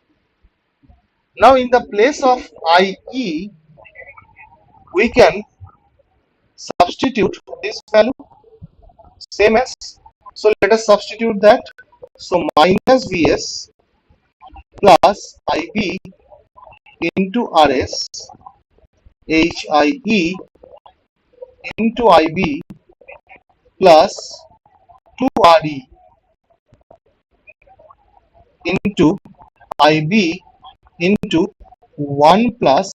Now in the place of IE, we can substitute this value same as, so let us substitute that। So minus Vs plus IB into RS, HIE into IB plus 2RE into IB into 1 plus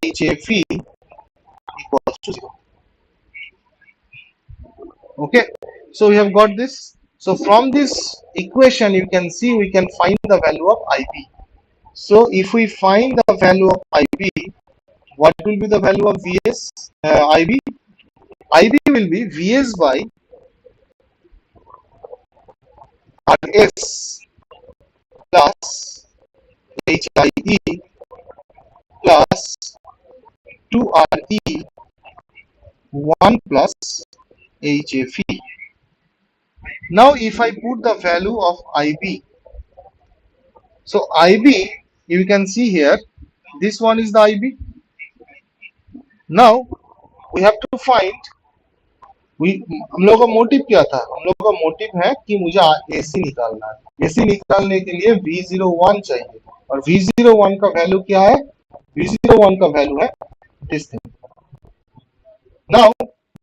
HFE equals to 0। Okay, so we have got this। So from this equation, you can see we can find the value of IB। So if we find the value of IB, what will be the value of Vs? IB? IB will be Vs by RS plus HIE plus 2RE 1 plus HFE। Now if I put the value of IB, so IB, you can see here, this one is the IB। Now we have to find, हम लोग का motive क्या था? हम लोग का motive है कि मुझे एसी निकालना है। एसी निकालने के लिए V01 चाहिए। और V01 का वैल्यू क्या है? V01 का वैल्यू है दिस थिंग. नाउ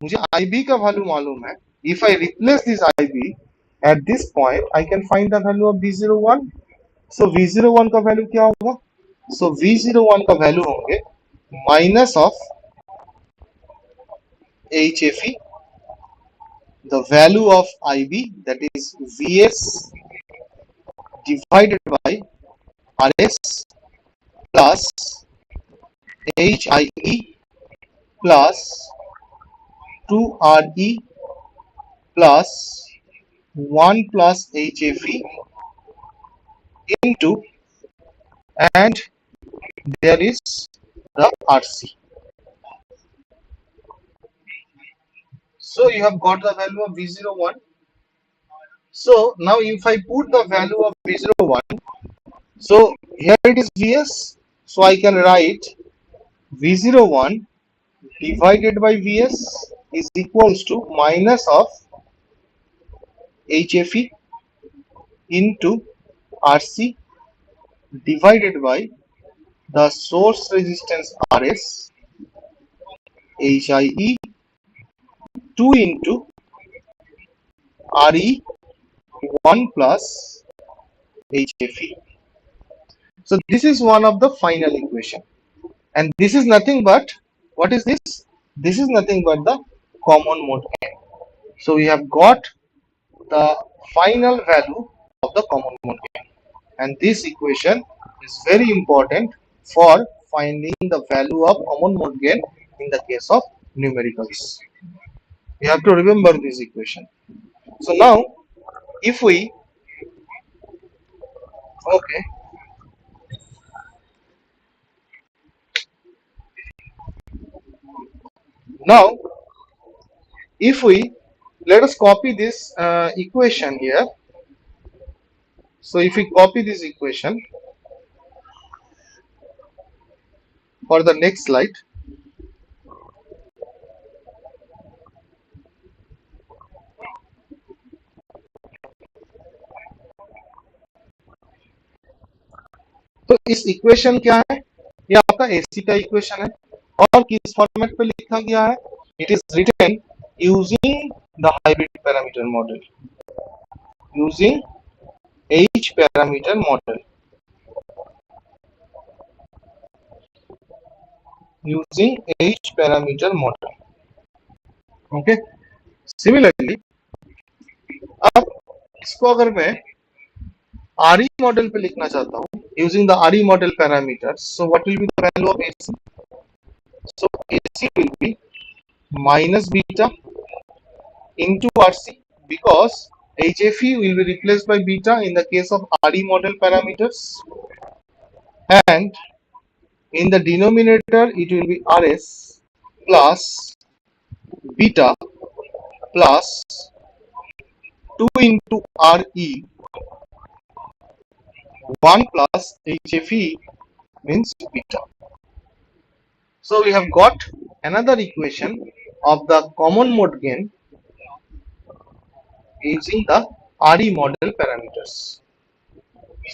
मुझे IB का वैल्यू मालूम है. If I replace this IB at this point, I can find the value of V01. So V01 का वैल्यू क्या होगा? So V01 का वैल्यू होंगे minus of HFE, the value of IB, that is VS divided by RS plus HIE plus 2RE plus 1 plus HFE into, and there is the RC. So you have got the value of V01. So now if I put the value of V01, so here it is Vs, so I can write V01 divided by Vs is equals to minus of HFE into RC divided by the source resistance RS, HIE 2 into RE 1 plus HFE. So this is one of the final equation, and this is nothing but, what is this? This is nothing but the common mode gain. So we have got the final value of the common mode gain, and this equation is very important for finding the value of common mode gain in the case of numericals. You have to remember this equation. So now if we, okay, now if we, let us copy this equation here. So if we copy this equation for the next slide, तो इस equation क्या है? ये आपका AC का equation है, और किस फॉर्मेट पे लिखा गया है? It is written using the hybrid parameter model, using H parameter model, using H parameter model. Okay, similarly अब इसको अगर मैं RE मॉडल पे लिखना चाहता हूँ using the RE model parameters, so what will be the value of AC? So AC will be minus beta into RC, because HFE will be replaced by beta in the case of RE model parameters, and in the denominator it will be RS plus beta plus 2 into RE 1 plus HFE means beta. So we have got another equation of the common mode gain using the RE model parameters.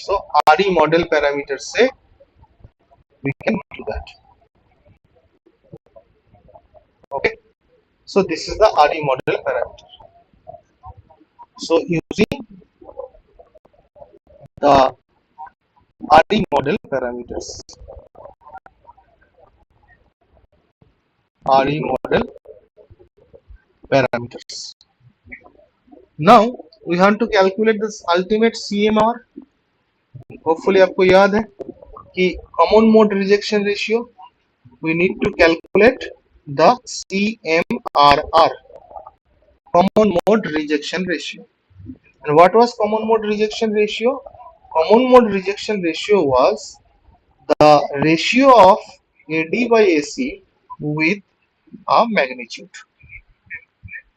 So RE model parameters say we can do that. Okay, so this is the RE model parameter. So using the RE model parameters, RE model parameters. Now we have to calculate this ultimate CMR. Hopefully आपको याद है कि common mode rejection ratio, we need to calculate the CMRR, common mode rejection ratio. And what was common mode rejection ratio? Common mode rejection ratio was the ratio of AD by AC with a magnitude.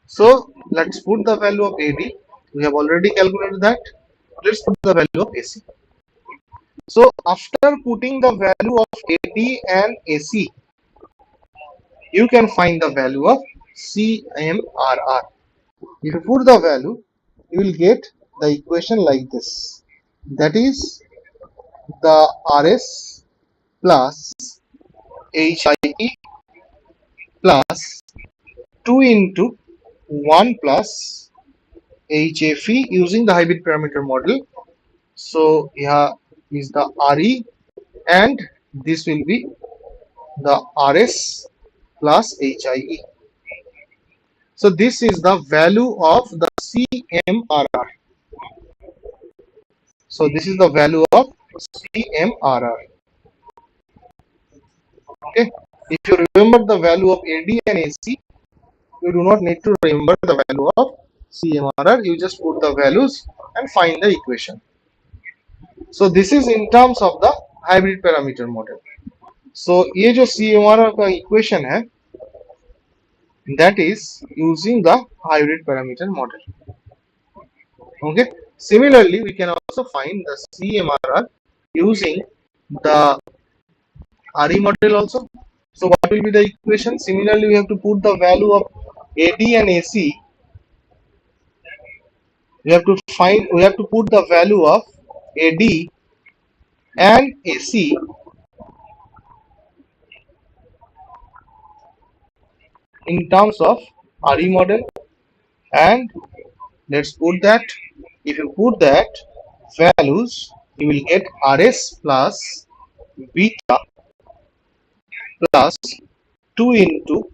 So let's put the value of AD. We have already calculated that. Let's put the value of AC. So after putting the value of AD and AC, you can find the value of CMRR. If you put the value, you will get the equation like this. That is the RS plus HIE plus 2 into 1 plus HFE using the hybrid parameter model. So here is the RE and this will be the RS plus HIE. So this is the value of the CMRR. So this is the value of CMRR. Okay. If you remember the value of AD and AC, you do not need to remember the value of CMRR. You just put the values and find the equation. So this is in terms of the hybrid parameter model. So ये जो CMRR का equation है, that is using the hybrid parameter model. Okay. Similarly, we can also find the CMRR using the RE model also. So what will be the equation? Similarly, we have to put the value of AD and AC. We have to put the value of AD and AC in terms of RE model, and let's put that. If you put that values, you will get RS plus beta plus 2 into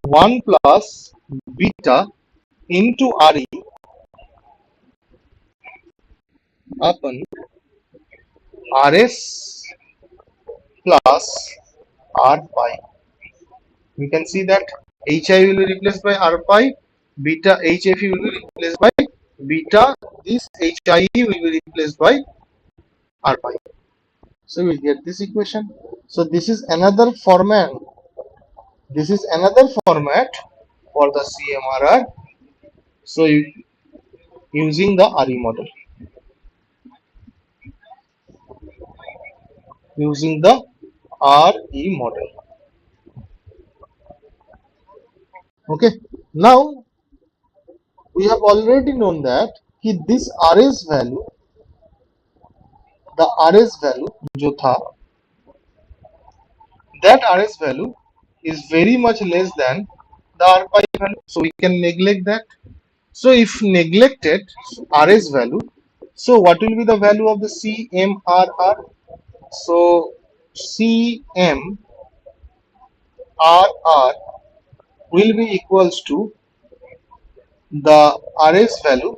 1 plus beta into RE upon RS plus R pi. We can see that HI will be replaced by R pi, beta HFE will be replaced by beta, this HIE will be replaced by R pi. So we get this equation. So this is another format. This is another format for the CMRR. So using the RE model, using the RE model. Okay. Now we have already known that this RS value, the RS value जो था, that RS value is very much less than the R pi value. So we can neglect that. So if neglected RS value, so what will be the value of the CMRR? So CMRR will be equals to the RS value.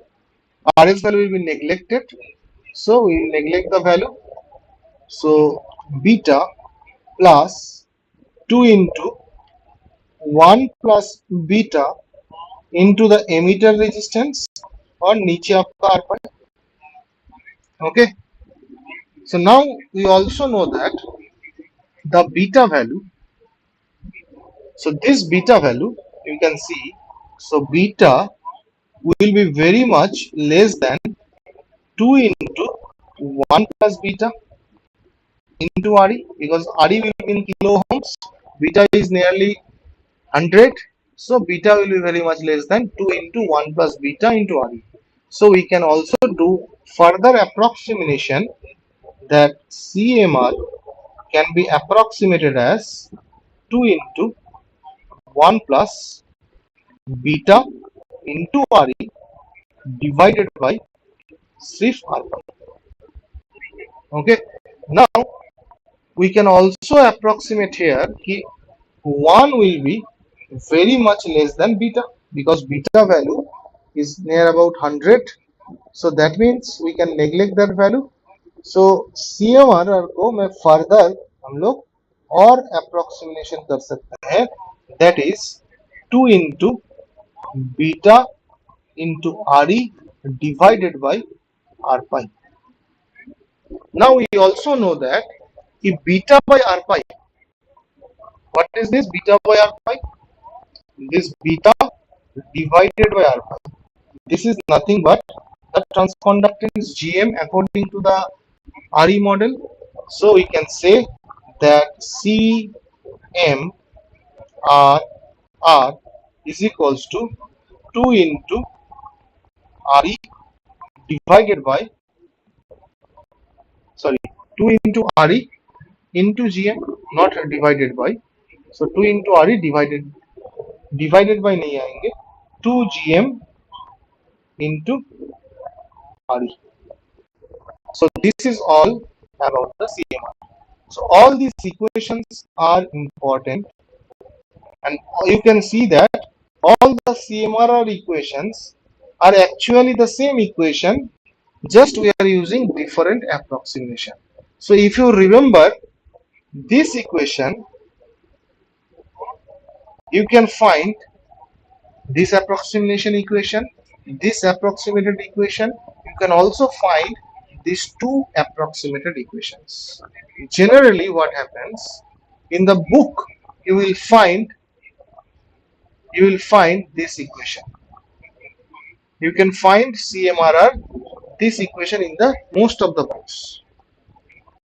RS value will be neglected. So we will neglect the value. So beta plus 2 into 1 plus beta into the emitter resistance और नीचे आपका R pi. Okay. So now we also know that the beta value. So this beta value you can see. So beta will be very much less than 2 into 1 plus beta into RE, because RE will be in kilo ohms. Beta is nearly 100. So beta will be very much less than 2 into 1 plus beta into RE. So we can also do further approximation that CMR can be approximated as 2 into 1 plus beta into RE divided by SIF alpha. Okay. Now we can also approximate here कि 1 will be very much less than beta, because beta value is near about 100. So that means we can neglect that value. So CMRR को मैं further हम लोग और approximation कर सकते हैं, that is 2 into beta into RE divided by R pi. Now we also know that if beta by R pi, what is this beta by R pi? This beta divided by R pi. This is nothing but the transconductance GM according to the RE model. So we can say that CMRR is equals to 2 into RE divided by, sorry, 2 into RE into GM, not divided by. So 2 into RE divided by नहीं आएंगे, 2 GM into RE. So this is all about the CMR. So all these equations are important, and you can see that all the CMRR equations are actually the same equation, just we are using different approximation. So if you remember this equation, you can find this approximation equation, this approximated equation. You can also find these two approximated equations. Generally what happens in the book, you will find this equation. You can find CMRR, this equation, in the most of the books,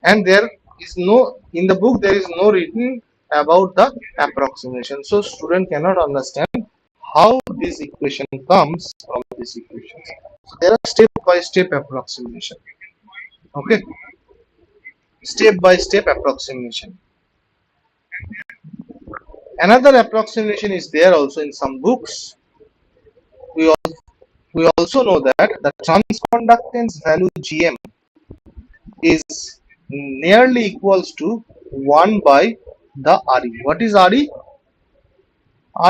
and there is no, in the book there is no written about the approximation, so student cannot understand how this equation comes from this equation. So there are step by step approximation. Okay, step by step approximation. Another approximation is there also in some books. We also know that the transconductance value GM is nearly equals to 1 by the RE. What is RE?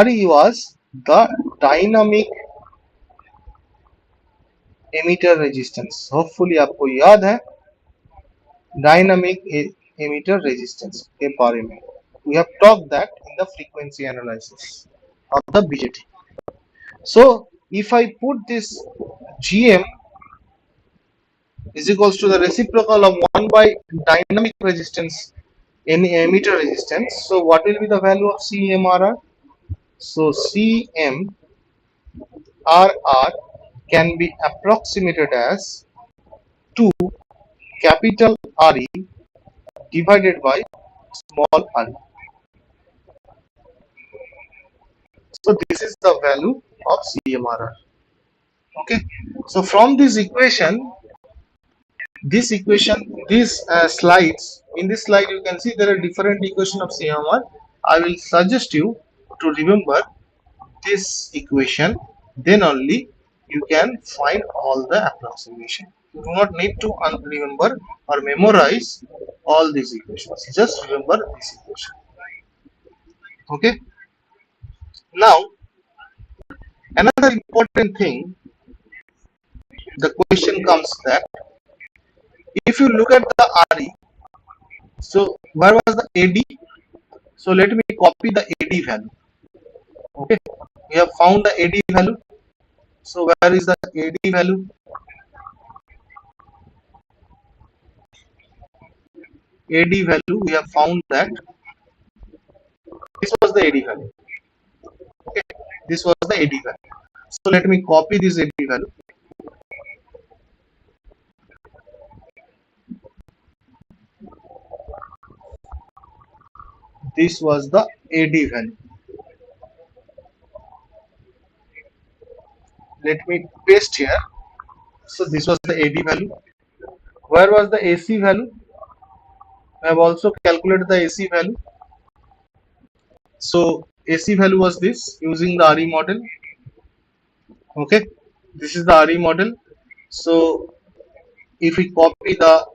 RE was the dynamic emitter resistance. Hopefully आपको याद है dynamic emitter resistance के बारे में. We have talked that in the frequency analysis of the BJT. So if I put this GM is equals to the reciprocal of 1 by dynamic resistance in emitter resistance, so what will be the value of CMRR? So CMRR can be approximated as 2 capital RE divided by small r. So this is the value of CMRR. Okay, so from this equation, these slides, in this slide you can see there are different equation of CMRR. I will suggest you to remember this equation, then only you can find all the approximation. You do not need to remember or memorize all these equations, just remember this equation. Okay, now another important thing, the question comes that if you look at the RE, so where was the AD? So let me copy the AD value. Okay, we have found the AD value. So where is the AD value? AD value, we have found that this was the AD value. Okay, this was the AD value. So let me copy this AD value. This was the AD value. Let me paste here. So this was the AD value. Where was the AC value? I have also calculated the AC value. So AC value was this using the RE model. Okay, this is the RE model. So if we copy the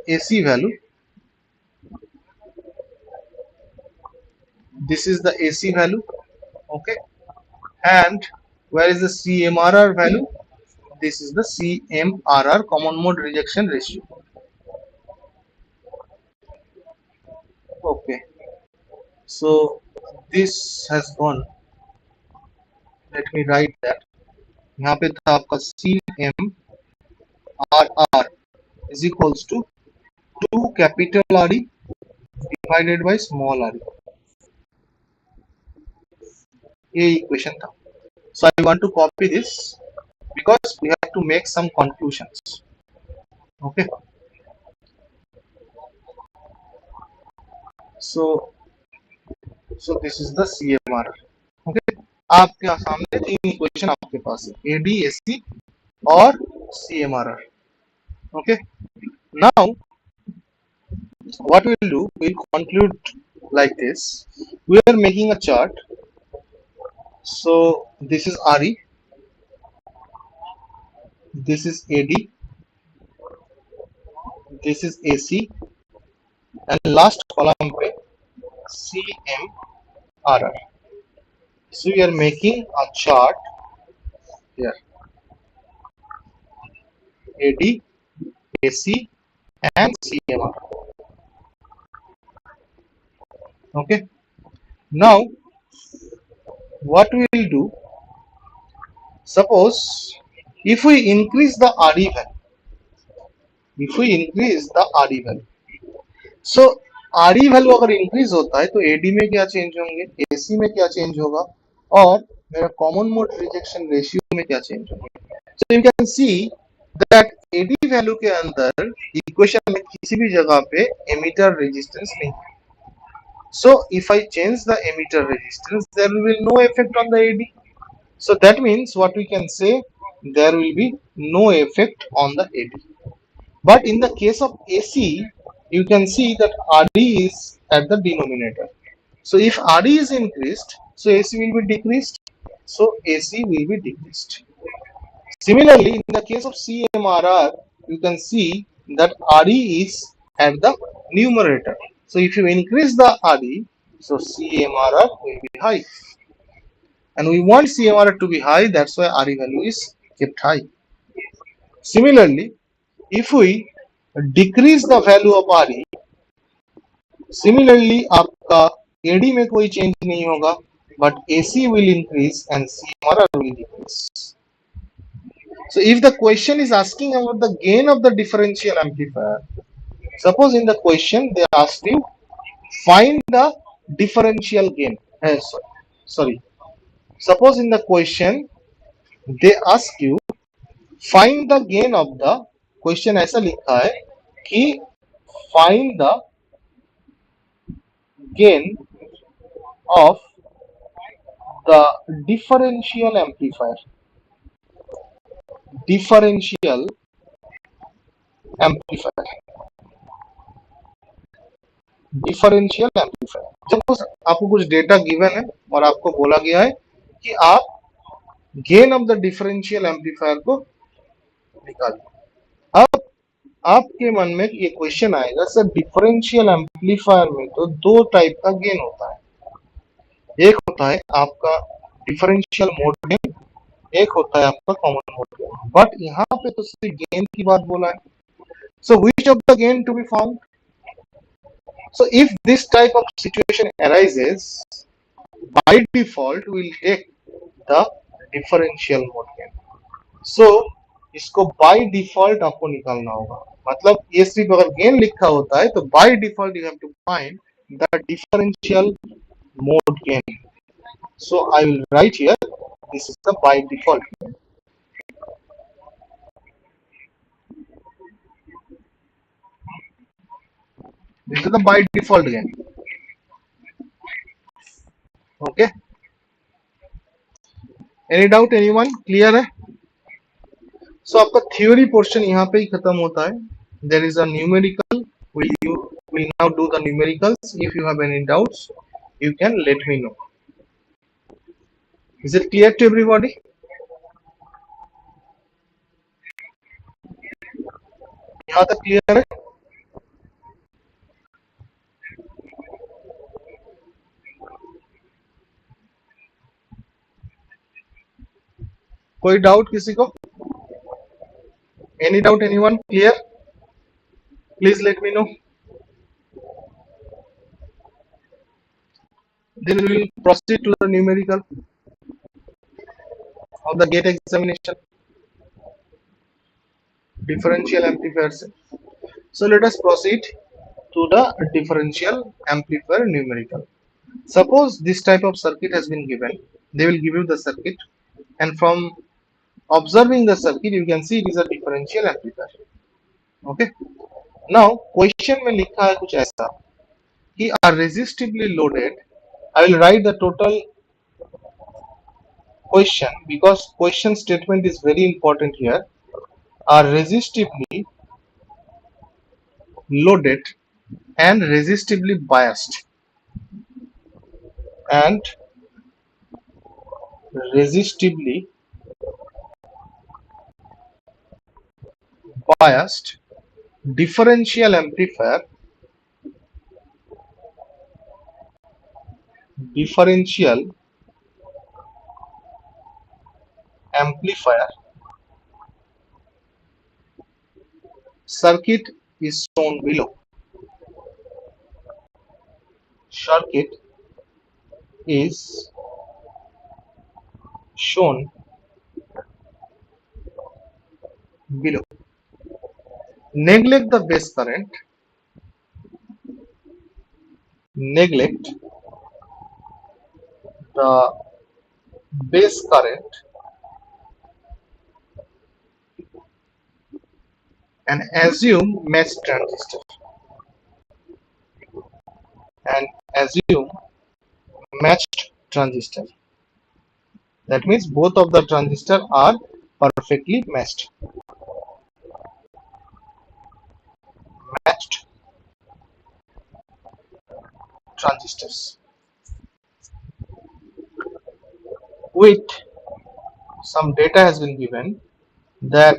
AC value, this is the AC value. Okay, and where is the CMRR value? This is the CMRR, common mode rejection ratio. Okay, so this has gone. Let me write that. यहाँ पे था आपका CMRR is equals to 2 capital RE divided by small r. ये equation था. So I want to copy this because we have to make some conclusions. Okay. So this is the CMRR. Okay. आपके सामने तीन equation आपके पास है, AD, AC और CMRR. Okay. Now what we'll do, we'll conclude like this. We are making a chart. So this is RE, this is AD, this is AC, and last column पे CMRR. So we are making a chart here: AD, AC, and CMRR. Okay. Now what we will do? Suppose if we increase the RE value, so RE value अगर increase होता है तो AD में क्या change होंगे, AC में क्या change होगा, और मेरा कॉमन मोड रिजेक्शन रेशियो में क्या चेंज होंगे. So you can see that AD value के अंदर इक्वेशन में किसी भी जगह पे एमिटर रेजिस्टेंस नहीं है. So if I change the emitter resistance there will be no effect on the AD. So that means what we can say, there will be no effect on the AD. But in the case of AC, you can see that RD is at the denominator. So if RD is increased, so AC will be decreased. So AC will be decreased. Similarly, in the case of CMRR, you can see that RD is at the numerator. So if you increase the RD, so CMRR will be high. And we want CMRR to be high, that's why RE value is kept high. Similarly, if we decrease the value of RE, similarly आपका AD में कोई change नहीं होगा, but AC will increase and CMRR will decrease. So if the question is asking about the gain of the differential amplifier, suppose in the question they asked you find the differential gain. Sorry. Suppose in the question they ask you find the gain of the, question ऐसा लिखा है कि find the gain of the differential amplifier. Differential amplifier. Differential amplifier. Suppose आपको कुछ data given है और आपको बोला गया है कि आप gain of the differential amplifier को निकालिए. अब आपके मन में ये क्वेश्चन आएगा, सर डिफरेंशियल एम्पलीफायर में तो दो टाइप का गेन होता है. एक होता है आपका डिफरेंशियल मोड गेन, एक होता है आपका कॉमन मोड गेन. बट यहाँ पे तो सिर्फ गेन की बात बोला है. So which of the gain to be found? So if this type of situation arises, by default we'll take the differential mode gain. So इसको बाय डिफॉल्ट आपको निकालना होगा. मतलब ये सिर्फ अगर गेन लिखा होता है तो by default you have to find the differential mode gain. So I will write here, this is the by default gain. This is the by default gain. Okay. Any doubt anyone? Clear है? So आपका theory portion यहाँ पे ही खत्म होता है. There is a numerical. Will now do the numericals. If you have any doubts, you can let me know. Is it clear to everybody? यहाँ तक clear है? कोई डाउट किसी को? Any doubt anyone? Clear? Please let me know. Then we will proceed to the numerical of the GATE examination. Differential amplifiers. So let us proceed to the differential amplifier numerical. Suppose this type of circuit has been given. They will give you the circuit, and from observing the circuit you can see it is a differential amplifier. Okay. Now question में लिखा है कुछ ऐसा कि are resistively loaded. I will write the total question because question statement is very important here. Are resistively loaded and resistively biased and resistively biased differential amplifier circuit is shown below. Circuit is shown below. Neglect the base current, neglect the base current and assume matched transistor and assume matched transistor. That means both of the transistors are perfectly matched. Matched transistors. With some data has been given that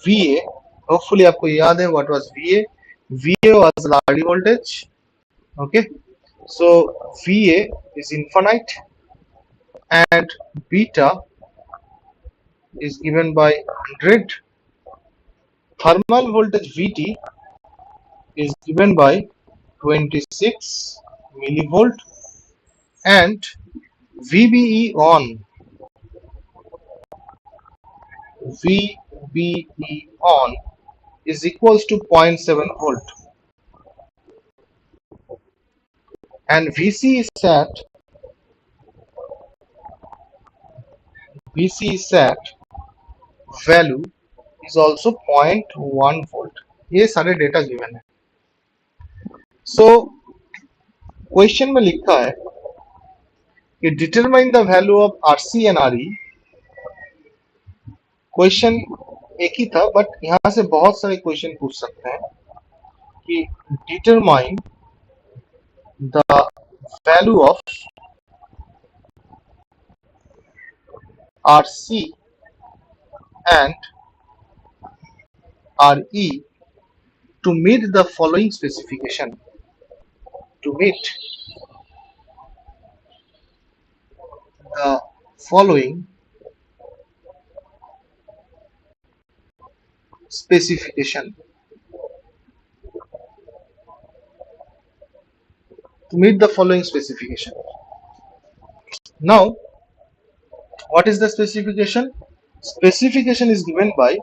VA, hopefully आपको याद है what was VA? VA was large voltage. Okay, so VA is infinite and beta is given by 100. Thermal voltage VT is given by 26 millivolt and VBE on is equals to 0.7 volt and VC sat value is also 0.1 volt. ये सारे data given है. So question में लिखा है कि determine the value of RC and RE. Question एक ही था but यहाँ से बहुत सारे क्वेश्चन पूछ सकते हैं कि determine the value of RC and RE to meet the following specification. To meet the following specification. To meet the following specification. Now, what is the specification? Specification is given by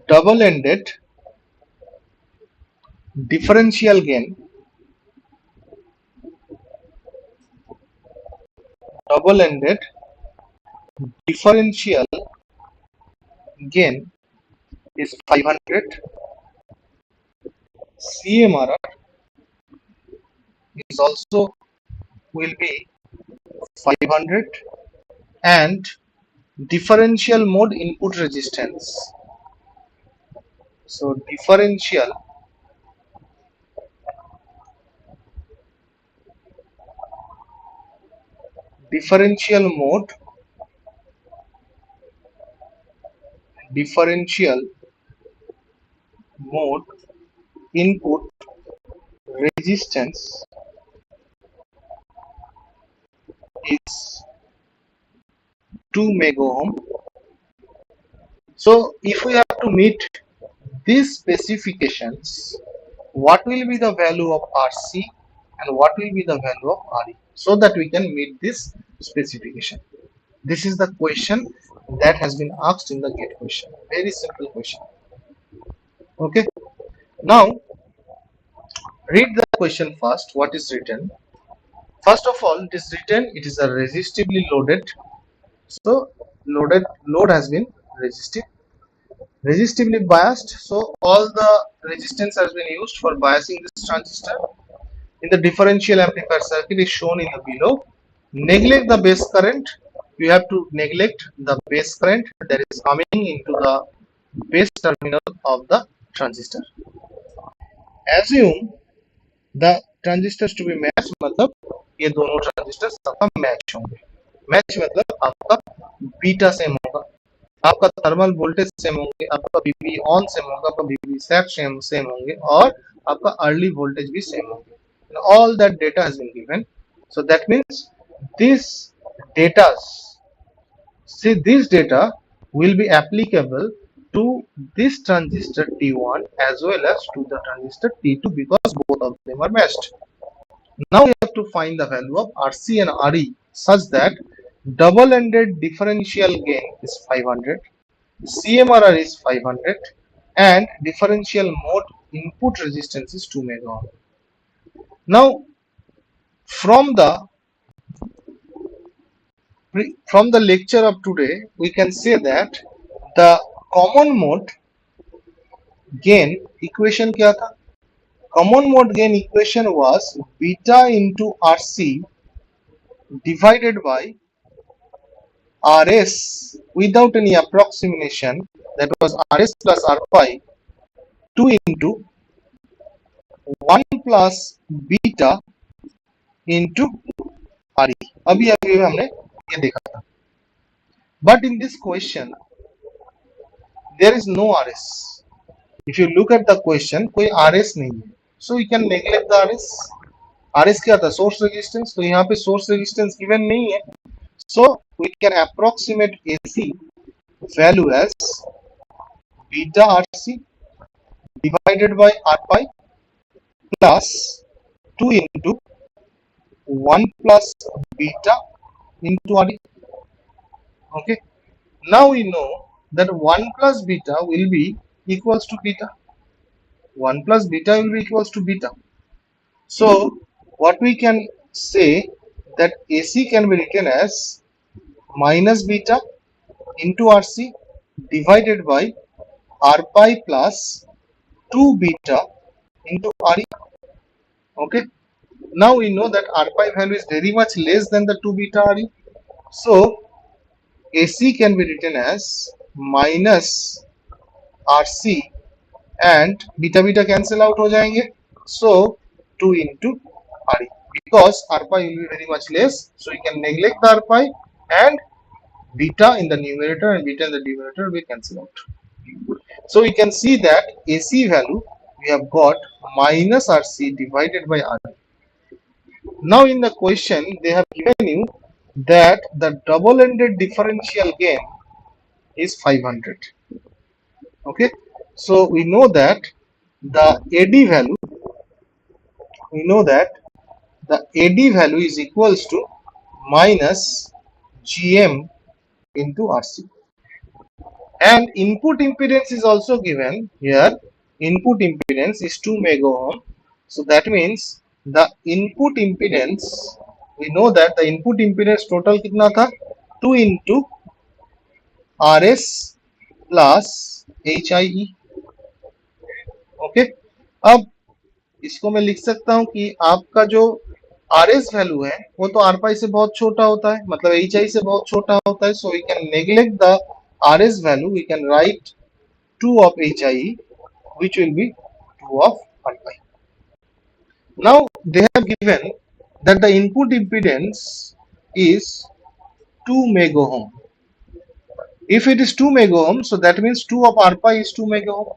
double-ended differential gain. Double-ended differential gain is 500. CMRR is also will be 500 and differential mode input resistance. So differential mode input resistance is 2 mega ohm. So if we have to meet these specifications, what will be the value of RC and what will be the value of RE so that we can meet this specification? This is the question that has been asked in the GATE question. Very simple question. Okay. Now read the question first. What is written? First of all, it is written it is a resistively loaded. So load has been resistively biased. So all the resistance has been used for biasing this transistor. In the differential amplifier circuit is shown in the below. Neglect the base current. You have to neglect the base current that is coming into the base terminal of the transistor. assume the transistors to be matched, मतलब ये दोनों transistors आपका match होंगे. Match मतलब आपका beta same होगा, आपका thermal voltage same होंगे, आपका बीबी ऑन सेम होगा, आपका बीबी सेट सेम होंगे और आपका अर्ली वोल्टेज भी सेम होंगे. All that data has been given. So that means this data, see this data will be applicable to this transistor T1 as well as to the transistor T2 because both of them are matched. Now we have to find the value of RC and RE such that double-ended differential gain is 500, CMRR is 500 and differential mode input resistance is 2 mega ohm. Now from the lecture of today we can say that the common mode gain equation क्या था? Common mode gain equation was beta into RC divided by RS without any approximation, that was RS plus R pi 2 into 1 plus beta into RE. अभी अभी हमने ये देखा था. But in this question there is no RS. If you look at the question कोई RS नहीं है, so we can neglect the RS. RS क्या था? Source resistance. तो यहाँ पे source resistance given नहीं है, so we can approximate AC value as beta RC divided by R pi plus 2 into 1 plus beta into RE. Okay. Now we know that 1 plus beta will be equals to beta. 1 plus beta will be equals to beta. So what we can say that AC can be written as minus beta into RC divided by R pi plus 2 beta into RE. Okay. Now we know that R pi value is very much less than the 2 beta RE. So AC can be written as minus RC and beta beta cancel out हो जाएंगे. So 2 into RE because R pi will be very much less. So you can neglect the R pi and beta in the numerator and beta in the denominator will cancel out. So we can see that AC value we have got minus RC divided by RE. Now in the question they have given you that the double-ended differential gain is 500. Okay, so we know that the AD value is equals to minus GM into RC, and input impedance is also given here. Input impedance is 2 mega ohm, so that means the input impedance, we know that the input impedance total कितना था? 2 into RS plus HIE. Okay, अब इसको मैं लिख सकता हूं कि आपका जो RS वैल्यू है वो तो R पाई से बहुत छोटा होता है, मतलब HI से बहुत छोटा होता है. So we can neglect the RS value, we can write 2 of HIE which will be 2 of R pi. Now they have given that the input impedance is 2 mega ohm. If it is 2 mega ohm, so that means 2 of R pi is 2 mega ohm.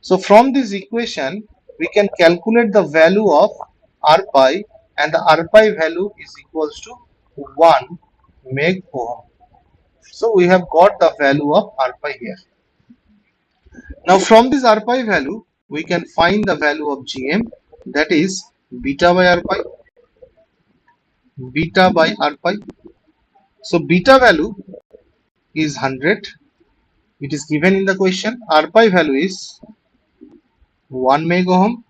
So from this equation we can calculate the value of R pi, and the R pi value is equals to 1 meg ohm. So we have got the value of R pi here. Now from this R pi value we can find the value of GM, that is beta by R pi. Beta by R pi. So beta value is 100. It is given in the question. R pi value is 1 mega ohm.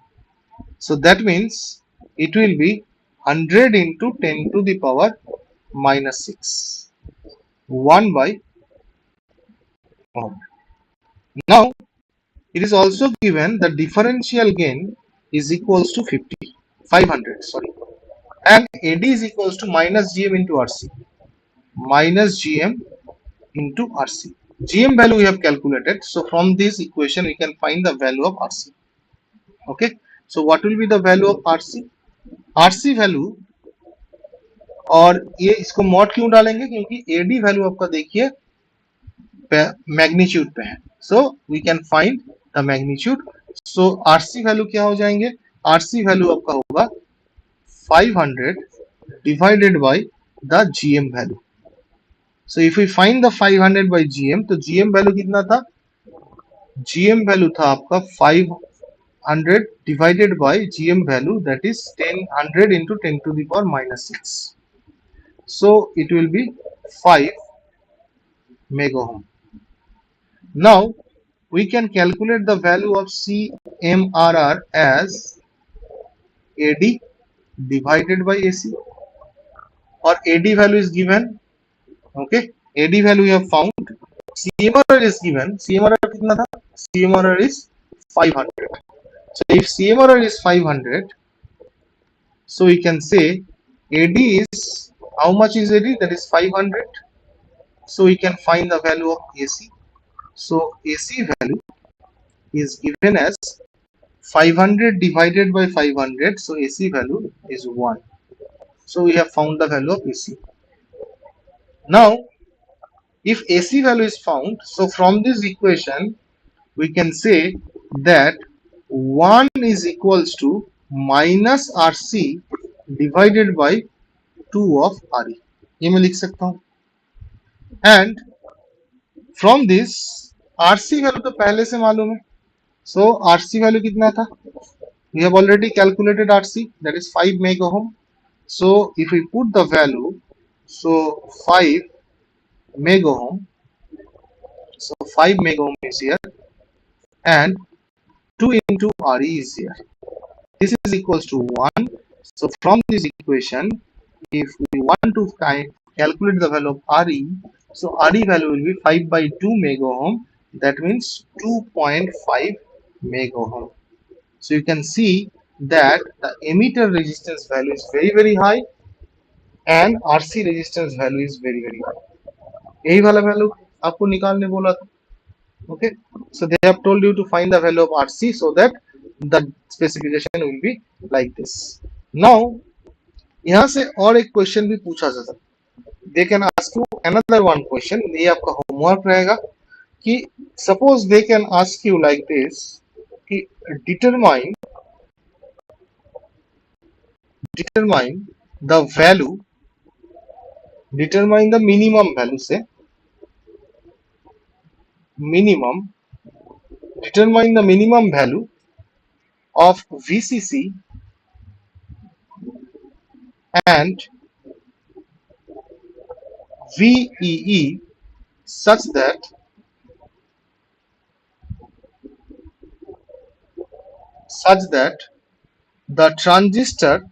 So that means it will be 100 into 10 to the power minus 6. 1 by ohm. Now it is also given the differential gain is equals to 500, sorry, and AD is equals to minus GM into RC. Minus GM into RC. GM value we have calculated, so from this equation we can find the value of RC. Okay, so what will be the value of RC? RC value, और ये इसको mod क्यों डालेंगे, क्योंकि AD value आपका देखिए magnitude पे है, so we can find the magnitude. So RC value क्या हो जाएंगे, आरसी वैल्यू आपका होगा 500 divided by the GM value. So if we find the 500 by GM, तो जीएम वैल्यू कितना था, जीएम वैल्यू था आपका 500 divided by GM value, that is 10 into 10 to the power minus 6, so it will be 5 mega ohm. Now we can calculate the value of CMRR as AD divided by AC, or AD value is given. Okay, AD value we have found. CMRR is given. CMRR कितना था? CMRR is 500. So if CMRR is 500, so we can say AD is, how much is AD? That is 500. So we can find the value of AC. So AC value is given as 500 divided by 500, so AC value is 1. So we have found the value of AC. Now if AC value is found, so from this equation we can say that 1 is equals to minus RC divided by 2 of RE, ये मैं लिख सकता हूँ। And from this RC value तो पहले से मालूम है, so RC value कितना था, we have already calculated RC, that is 5 mega ohm. So if we put the value, so 5 mega ohm, so 5 mega ohm is here, and 2 into RE is here. This is equals to 1. So from this equation, if we want to calculate the value of RE, so RE value will be 5 by 2 mega ohm, that means 2.5 mega ohm. So you can see that the emitter resistance value is very high and RC resistance value is very high. यही वाला value आपको निकालने बोला था। Okay, so they have told you to find the value of RC so that the specification will be like this. Now यहाँ से और एक क्वेश्चन भी पूछा जा सकता है, they can ask you another one question, ये आपका होमवर्क रहेगा कि suppose they can ask you like this कि determine the value, determine the minimum value, say minimum, determine the minimum value of VCC and VEE such that the transistor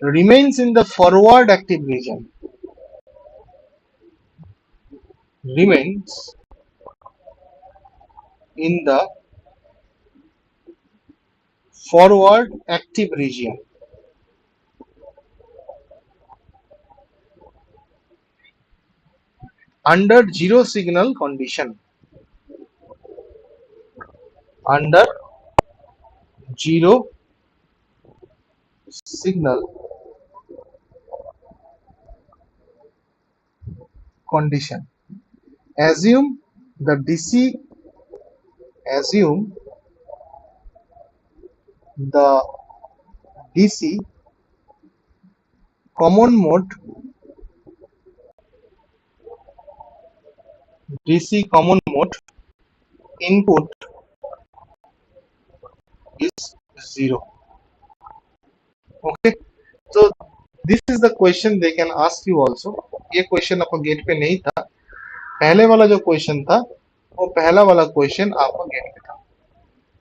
remains in the forward active region, remains in the forward active region under zero signal condition, under zero signal condition. Assume the DC, assume the DC common mode, DC common mode input is 0. Okay, so this is the question they can ask you also. ये question आपका gate पे नहीं था, पहले वाला जो question था वो पहला वाला क्वेश्चन आपका गेट पे था.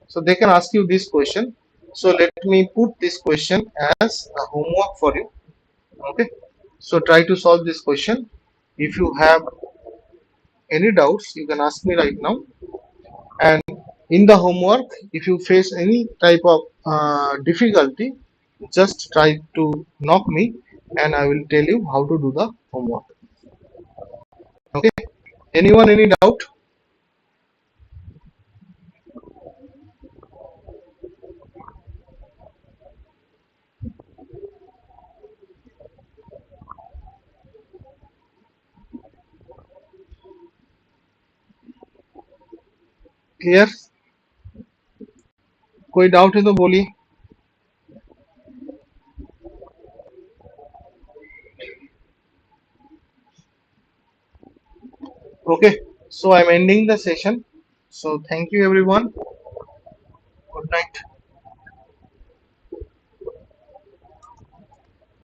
So they can ask you this question. So let me put this question as a homework for you. Okay, so try to solve this question. If you have any doubts, you can ask me right now. And in the homework, if you face any type of difficulty, just try to knock me and I will tell you how to do the homework. Okay, anyone, any doubt? Clear? कोई doubt है तो बोलिए. Okay, so I'm ending the session. So thank you everyone. Good night.